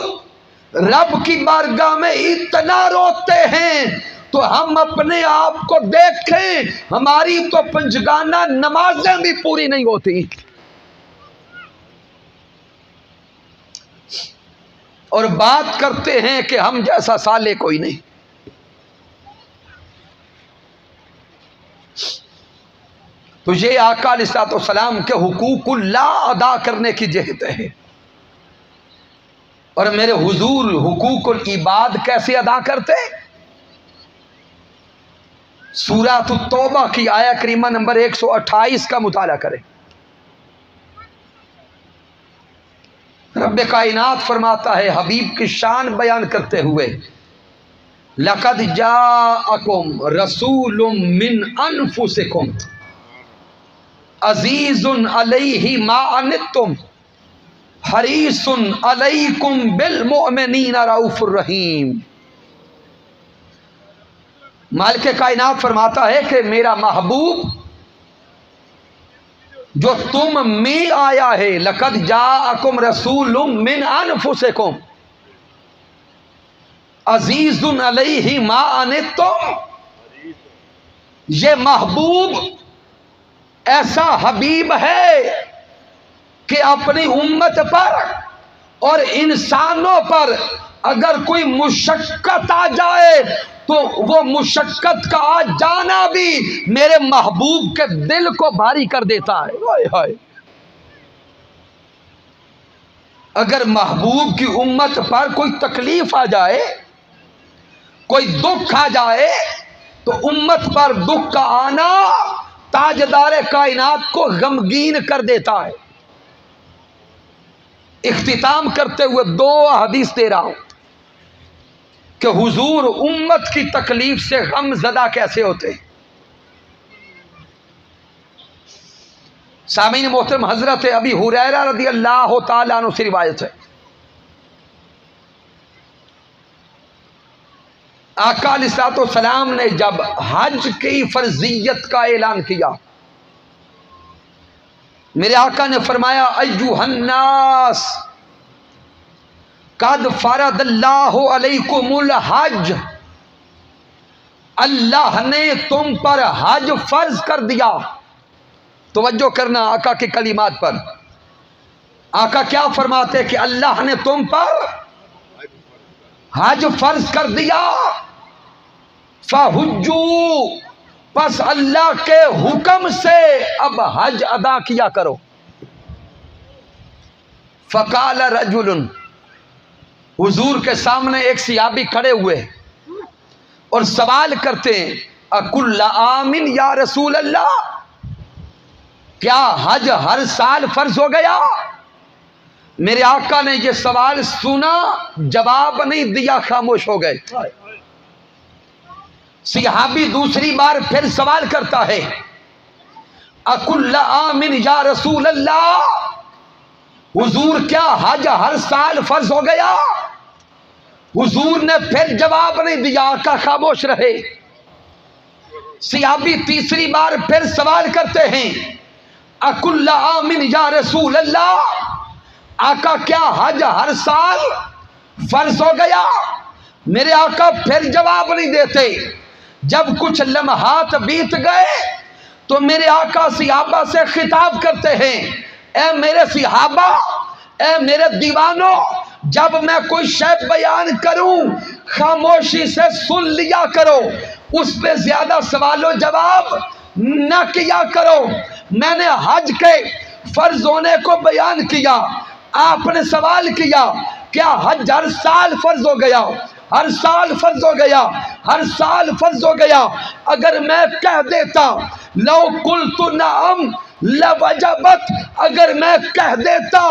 رب کی بارگاہ میں اتنا روتے ہیں تو ہم اپنے آپ کو دیکھیں، ہماری تو پنجگانہ نمازیں بھی پوری نہیں ہوتی اور بات کرتے ہیں کہ ہم جیسا صالح کوئی نہیں. تو یہ آقا علیہ الصلوۃ والسلام کے حقوق اللہ ادا کرنے کی جہت ہے. اور میرے حضور حقوق العباد کیسے ادا کرتے؟ سورۃ التوبہ کی آیہ کریمہ نمبر 128 کا مطالعہ کریں۔ رب کائنات فرماتا ہے حبیب کی شان بیان کرتے ہوئے، لقد جاءکم رسول من انفسکم عزیز علیہ ما عنتم حریص علیکم بالمؤمنین رؤوف الرحیم۔ مالک کائنات فرماتا ہے کہ میرا محبوب جو تم میں آیا ہے، لقد جاءکم رسول من انفسکم عزیز علیہ ما عنتم، یہ محبوب ایسا حبیب ہے کہ اپنی امت پر اور انسانوں پر اگر کوئی مشقت آ جائے تو وہ مشقت کا آ جانا بھی میرے محبوب کے دل کو بھاری کر دیتا ہے۔ ہائے ہائے، اگر محبوب کی امت پر کوئی تکلیف آ جائے، کوئی دکھ آ جائے، تو امت پر دکھ کا آنا تاجدار کائنات کو غمگین کر دیتا ہے۔ اختتام کرتے ہوئے 2 حدیث دے رہا ہوں کہ حضور امت کی تکلیف سے غم زدہ کیسے ہوتے ہیں۔ سامعین محترم، حضرت ابی ہریرہ رضی اللہ تعالیٰ عنہ سے روایت ہے، آقا علیہ الصلوۃ والسلام نے جب حج کی فرضیت کا اعلان کیا، میرے آقا نے فرمایا ایھا الناس قد فرض اللہ علیکم الحج، اللہ نے تم پر حج فرض کر دیا۔ توجہ کرنا آقا کے کلمات پر، آقا کیا فرماتے کہ اللہ نے تم پر حج فرض کر دیا، فحجوا، پس اللہ کے حکم سے اب حج ادا کیا کرو۔ فقال رجل، حضور کے سامنے ایک صحابی کھڑے ہوئے اور سوال کرتے ہیں، اکل عام یا رسول اللہ، کیا حج ہر سال فرض ہو گیا؟ میرے آقا نے یہ سوال سنا، جواب نہیں دیا، خاموش ہو گئے۔ صحابی دوسری بار پھر سوال کرتا ہے، اکل عام یا رسول اللہ، حضور کیا حج ہر سال فرض ہو گیا؟ حضور نے پھر جواب نہیں دیا، آقا خاموش رہے۔ صحابی تیسری بار پھر سوال کرتے ہیں، اکل عام یا رسول اللہ، آقا کیا حج ہر سال فرض ہو گیا؟ میرے آقا پھر جواب نہیں دیتے۔ جب کچھ لمحات بیت گئے تو میرے آقا صحابہ سے خطاب کرتے ہیں، اے میرے صحابہ، اے میرے دیوانوں، جب میں کوئی شے بیان کروں خاموشی سے سن لیا کرو، اس پہ زیادہ سوال و جواب نہ کیا کرو۔ میں نے حج کے فرض ہونے کو بیان کیا، آپ نے سوال کیا کیا حج ہر سال فرض ہو گیا؟ ہر سال فرض ہو گیا، ہر سال فرض ہو گیا۔ اگر میں کہہ دیتا لو قلت نعم لوجبت، اگر میں کہہ دیتا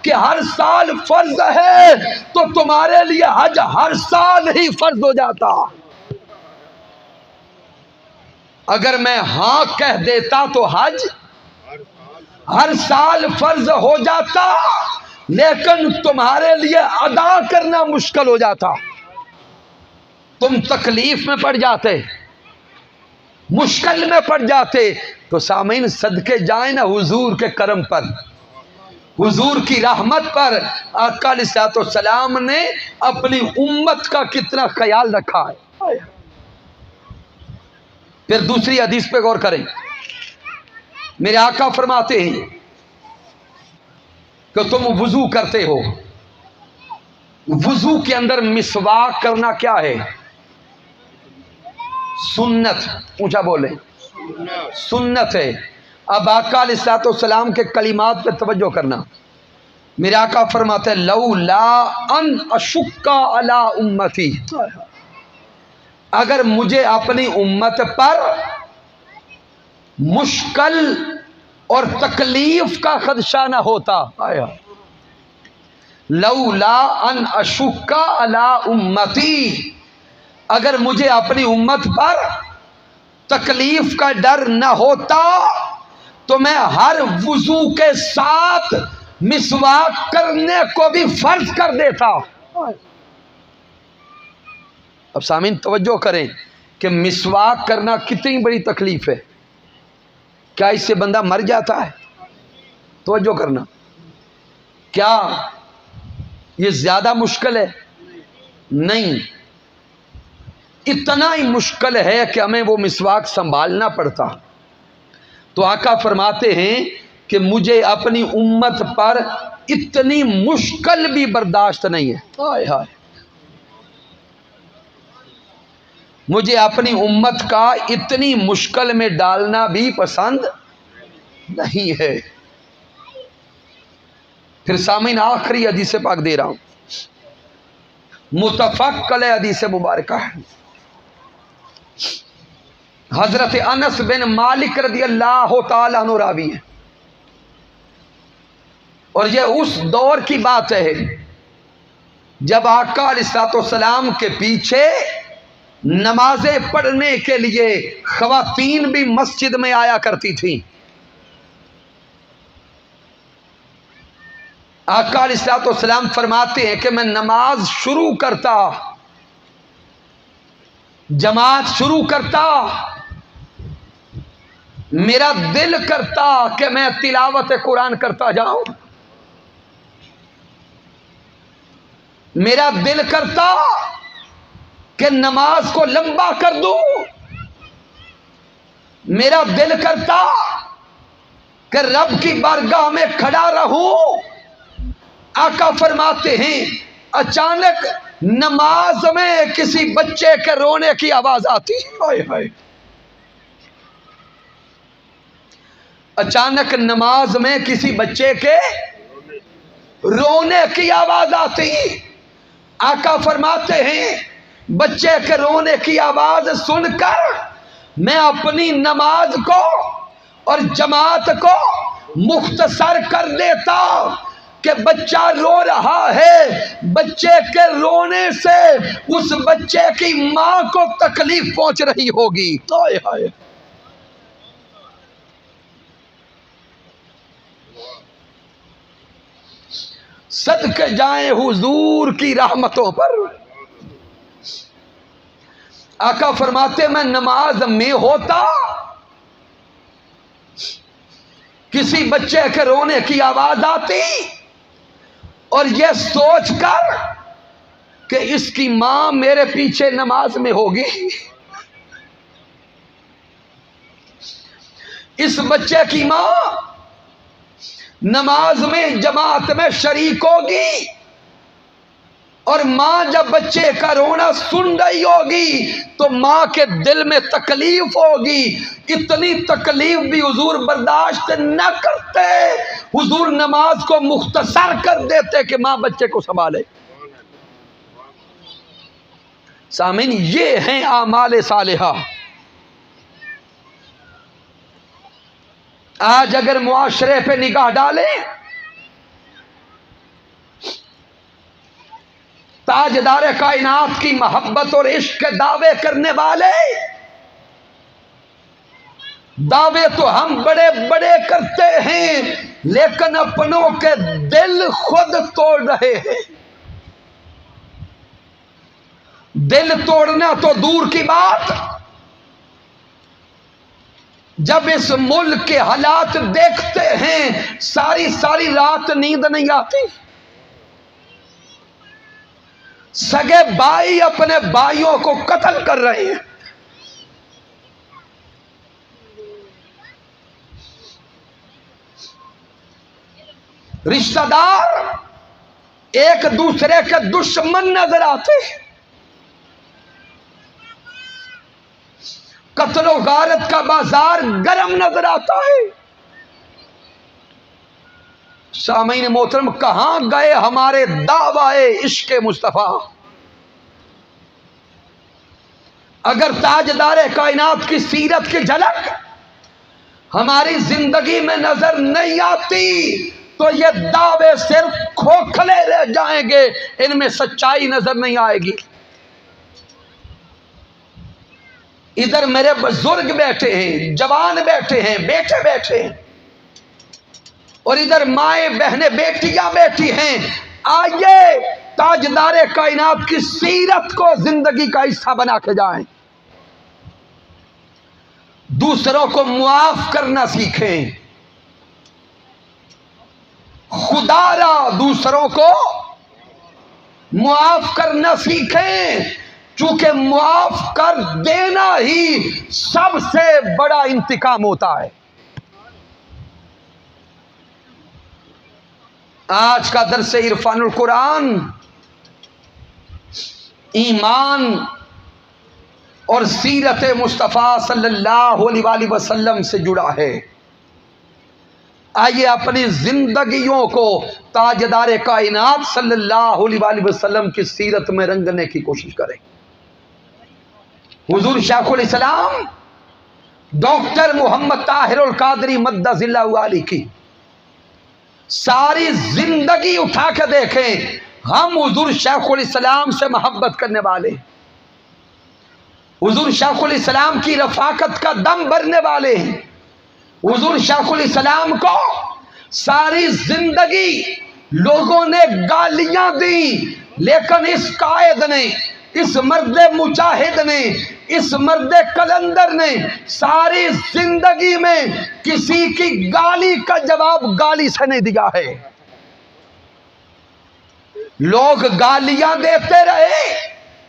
کہ ہر سال فرض ہے تو تمہارے لیے حج ہر سال ہی فرض ہو جاتا۔ اگر میں ہاں کہہ دیتا تو حج ہر سال فرض ہو جاتا، لیکن تمہارے لیے ادا کرنا مشکل ہو جاتا، تم تکلیف میں پڑ جاتے، مشکل میں پڑ جاتے۔ تو سامعین صدقے جائیں نا حضور کے کرم پر، حضور کی رحمت پر، آقا علیہ الصلوۃ والسلام نے اپنی امت کا کتنا خیال رکھا ہے۔ پھر دوسری حدیث پہ غور کریں، میرے آقا فرماتے ہیں کہ تم وضو کرتے ہو، وضو کے اندر مسواک کرنا کیا ہے؟ سنت، اونچا بولے، سنت ہے۔ اب آقا علیہ الصلوۃ والسلام کے کلمات پہ توجہ کرنا، میرے آقا فرماتے ہیں لولا ان اشق علی امتی، اگر مجھے اپنی امت پر مشکل اور تکلیف کا خدشہ نہ ہوتا، لولا ان اشک علی امتی، اگر مجھے اپنی امت پر تکلیف کا ڈر نہ ہوتا تو میں ہر وضو کے ساتھ مسواک کرنے کو بھی فرض کر دیتا۔ اب سامعین توجہ کریں کہ مسواک کرنا کتنی بڑی تکلیف ہے، کیا اس سے بندہ مر جاتا ہے؟ توجہ کرنا، کیا یہ زیادہ مشکل ہے؟ نہیں، اتنا ہی مشکل ہے کہ ہمیں وہ مسواک سنبھالنا پڑتا۔ تو آقا فرماتے ہیں کہ مجھے اپنی امت پر اتنی مشکل بھی برداشت نہیں ہے، ہائے ہائے، مجھے اپنی امت کا اتنی مشکل میں ڈالنا بھی پسند نہیں ہے۔ پھر سامعین آخری حدیث پاک دے رہا ہوں، متفق علیہ حدیث مبارکہ ہے، حضرت انس بن مالک رضی اللہ تعالیٰ عنہ راوی ہے، اور یہ اس دور کی بات ہے جب آقا علیہ الصلوۃ والسلام کے پیچھے نمازیں پڑھنے کے لیے خواتین بھی مسجد میں آیا کرتی تھیں۔ آقا علیہ الصلوۃ والسلام فرماتے ہیں کہ میں نماز شروع کرتا، جماعت شروع کرتا، میرا دل کرتا کہ میں تلاوت قرآن کرتا جاؤں، میرا دل کرتا کہ نماز کو لمبا کر دوں، میرا دل کرتا کہ رب کی بارگاہ میں کھڑا رہوں۔ آقا فرماتے ہیں اچانک نماز میں کسی بچے کے رونے کی آواز آتی، ہائے ہائے، اچانک نماز میں کسی بچے کے رونے کی آواز آتی۔ آقا فرماتے ہیں بچے کے رونے کی آواز سن کر میں اپنی نماز کو اور جماعت کو مختصر کر دیتا کہ بچہ رو رہا ہے، بچے کے رونے سے اس بچے کی ماں کو تکلیف پہنچ رہی ہوگی، ہائے ہائے، صدقے جائیں حضور کی رحمتوں پر۔ آقا فرماتے میں نماز میں ہوتا، کسی بچے کے رونے کی آواز آتی اور یہ سوچ کر کہ اس کی ماں میرے پیچھے نماز میں ہوگی، اس بچے کی ماں نماز میں جماعت میں شریک ہوگی، اور ماں جب بچے کا رونا سن رہی ہوگی تو ماں کے دل میں تکلیف ہوگی۔ اتنی تکلیف بھی حضور برداشت نہ کرتے، حضور نماز کو مختصر کر دیتے کہ ماں بچے کو سنبھالے۔ سامعین یہ ہیں اعمال صالحہ۔ آج اگر معاشرے پہ نگاہ ڈالیں، تاجدار کائنات کی محبت اور عشق کے دعوے کرنے والے، دعوے تو ہم بڑے بڑے کرتے ہیں لیکن اپنوں کے دل خود توڑ رہے ہیں۔ دل توڑنا تو دور کی بات، جب اس ملک کے حالات دیکھتے ہیں ساری ساری رات نیند نہیں آتی۔ سگے بھائی اپنے بھائیوں کو قتل کر رہے ہیں، رشتہ دار ایک دوسرے کے دشمن نظر آتے ہیں، قتل و غارت کا بازار گرم نظر آتا ہے۔ سامعین محترم کہاں گئے ہمارے دعوی عشق مصطفیٰ؟ اگر تاجدار کائنات کی سیرت کی جھلک ہماری زندگی میں نظر نہیں آتی تو یہ دعوے صرف کھوکھلے رہ جائیں گے، ان میں سچائی نظر نہیں آئے گی۔ ادھر میرے بزرگ بیٹھے ہیں، جوان بیٹھے ہیں، بیٹے بیٹھے ہیں، اور ادھر مائیں بہنیں بیٹیاں بیٹھی ہیں۔ آئیے تاجدار کائنات کی سیرت کو زندگی کا حصہ بنا کے جائیں، دوسروں کو معاف کرنا سیکھیں، خدا را دوسروں کو معاف کرنا سیکھیں، چونکہ معاف کر دینا ہی سب سے بڑا انتقام ہوتا ہے۔ آج کا درس عرفان القرآن ایمان اور سیرت مصطفیٰ صلی اللہ علیہ وآلہ وسلم سے جڑا ہے۔ آئیے اپنی زندگیوں کو تاجدار کائنات صلی اللہ علیہ وآلہ وسلم کی سیرت میں رنگنے کی کوشش کریں۔ حضور شیخ الاسلام ڈاکٹر محمد طاہر القادری مدظ اللہ علیہ کی ساری زندگی اٹھا کے دیکھیں، ہم حضور شیخ الاسلام سے محبت کرنے والے، حضور شیخ الاسلام کی رفاقت کا دم بھرنے والے ہیں۔ حضور شیخ الاسلام کو ساری زندگی لوگوں نے گالیاں دیں، لیکن اس قائد نے، اس مرد مجاہد نے، اس مرد کلندر نے ساری زندگی میں کسی کی گالی کا جواب گالی سے نہیں دیا ہے۔ لوگ گالیاں دیتے رہے،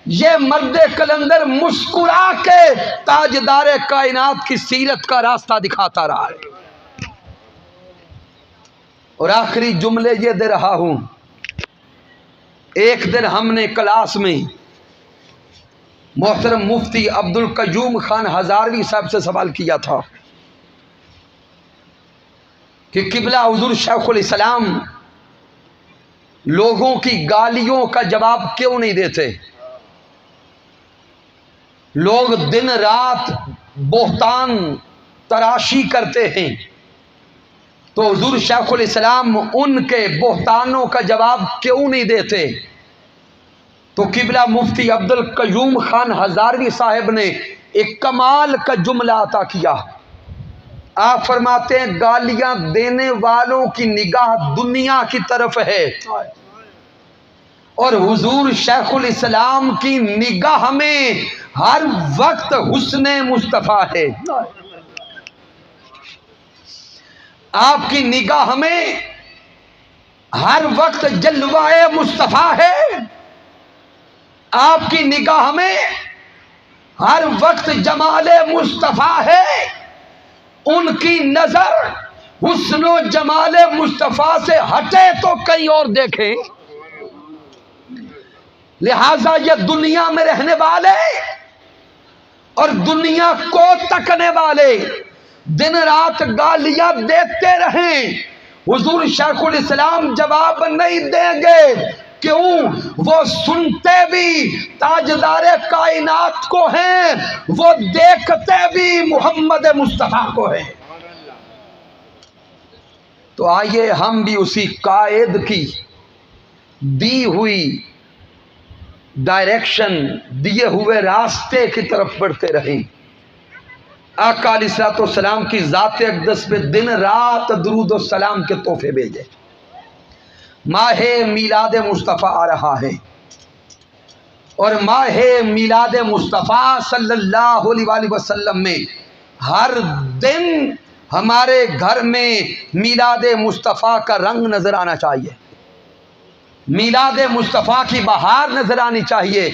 یہ مرد کلندر مسکرا کے تاجدار کائنات کی سیرت کا راستہ دکھاتا رہا ہے۔ اور آخری جملے یہ دے رہا ہوں، ایک دن ہم نے کلاس میں محترم مفتی عبدالقیوم خان ہزاروی صاحب سے سوال کیا تھا کہ قبلہ حضور شیخ الاسلام لوگوں کی گالیوں کا جواب کیوں نہیں دیتے؟ لوگ دن رات بہتان تراشی کرتے ہیں، تو حضور شیخ الاسلام ان کے بہتانوں کا جواب کیوں نہیں دیتے؟ تو قبلہ مفتی عبدالقیوم خان ہزاروی صاحب نے ایک کمال کا جملہ عطا کیا۔ آپ فرماتے ہیں گالیاں دینے والوں کی نگاہ دنیا کی طرف ہے، اور حضور شیخ الاسلام کی نگاہ میں ہر وقت حسن مصطفیٰ ہے۔ آپ کی نگاہ میں ہر وقت جلوہ مصطفیٰ ہے، آپ کی نگاہ میں ہر وقت جمال مصطفیٰ ہے۔ ان کی نظر حسن و جمال مصطفیٰ سے ہٹے تو کہیں اور دیکھیں، لہذا یہ دنیا میں رہنے والے اور دنیا کو تکنے والے دن رات گالیاں دیتے رہیں، حضور شیخ الاسلام جواب نہیں دیں گے۔ کیوں؟ وہ سنتے بھی تاجدار کائنات کو ہیں، وہ دیکھتے بھی محمد مصطفیٰ کو ہیں۔ تو آئیے ہم بھی اسی قائد کی دی ہوئی ڈائریکشن، دیے ہوئے راستے کی طرف بڑھتے رہیں۔ آقا علیہ الصلوۃ والسلام کی ذات اقدس پہ دن رات درود و سلام کے تحفے بھیجے۔ ماہ میلاد مصطفیٰ آ رہا ہے، اور ماہ میلاد مصطفیٰ صلی اللہ علیہ وآلہ وسلم میں ہر دن ہمارے گھر میں میلاد مصطفیٰ کا رنگ نظر آنا چاہیے، میلاد مصطفیٰ کی بہار نظر آنی چاہیے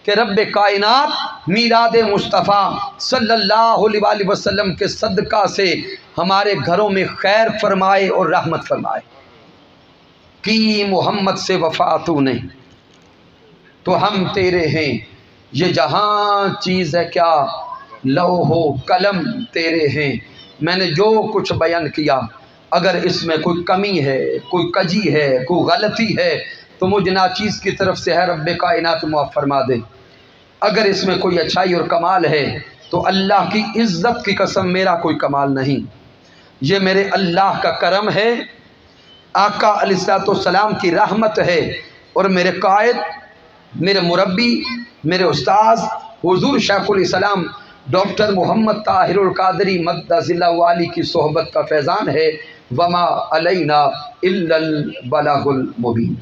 کہ رب کائنات میلاد مصطفیٰ صلی اللہ علیہ وآلہ وسلم کے صدقہ سے ہمارے گھروں میں خیر فرمائے اور رحمت فرمائے۔ کی محمد سے وفا تو نے تو ہم تیرے ہیں، یہ جہاں چیز ہے کیا لوح و قلم تیرے ہیں۔ میں نے جو کچھ بیان کیا اگر اس میں کوئی کمی ہے، کوئی کجی ہے، کوئی غلطی ہے تو مجھ ناچیز کی طرف سے ہے، رب کائنات معاف فرما دے۔ اگر اس میں کوئی اچھائی اور کمال ہے تو اللہ کی عزت کی قسم میرا کوئی کمال نہیں، یہ میرے اللہ کا کرم ہے، آقا علیہ الصلوۃ والسلام کی رحمت ہے، اور میرے قائد، میرے مربی، میرے استاذ حضور شیخ الاسلام ڈاکٹر محمد طاہر القادری مدد ذلہ والی کی صحبت کا فیضان ہے۔ وما علینا الا البلاغ المبین۔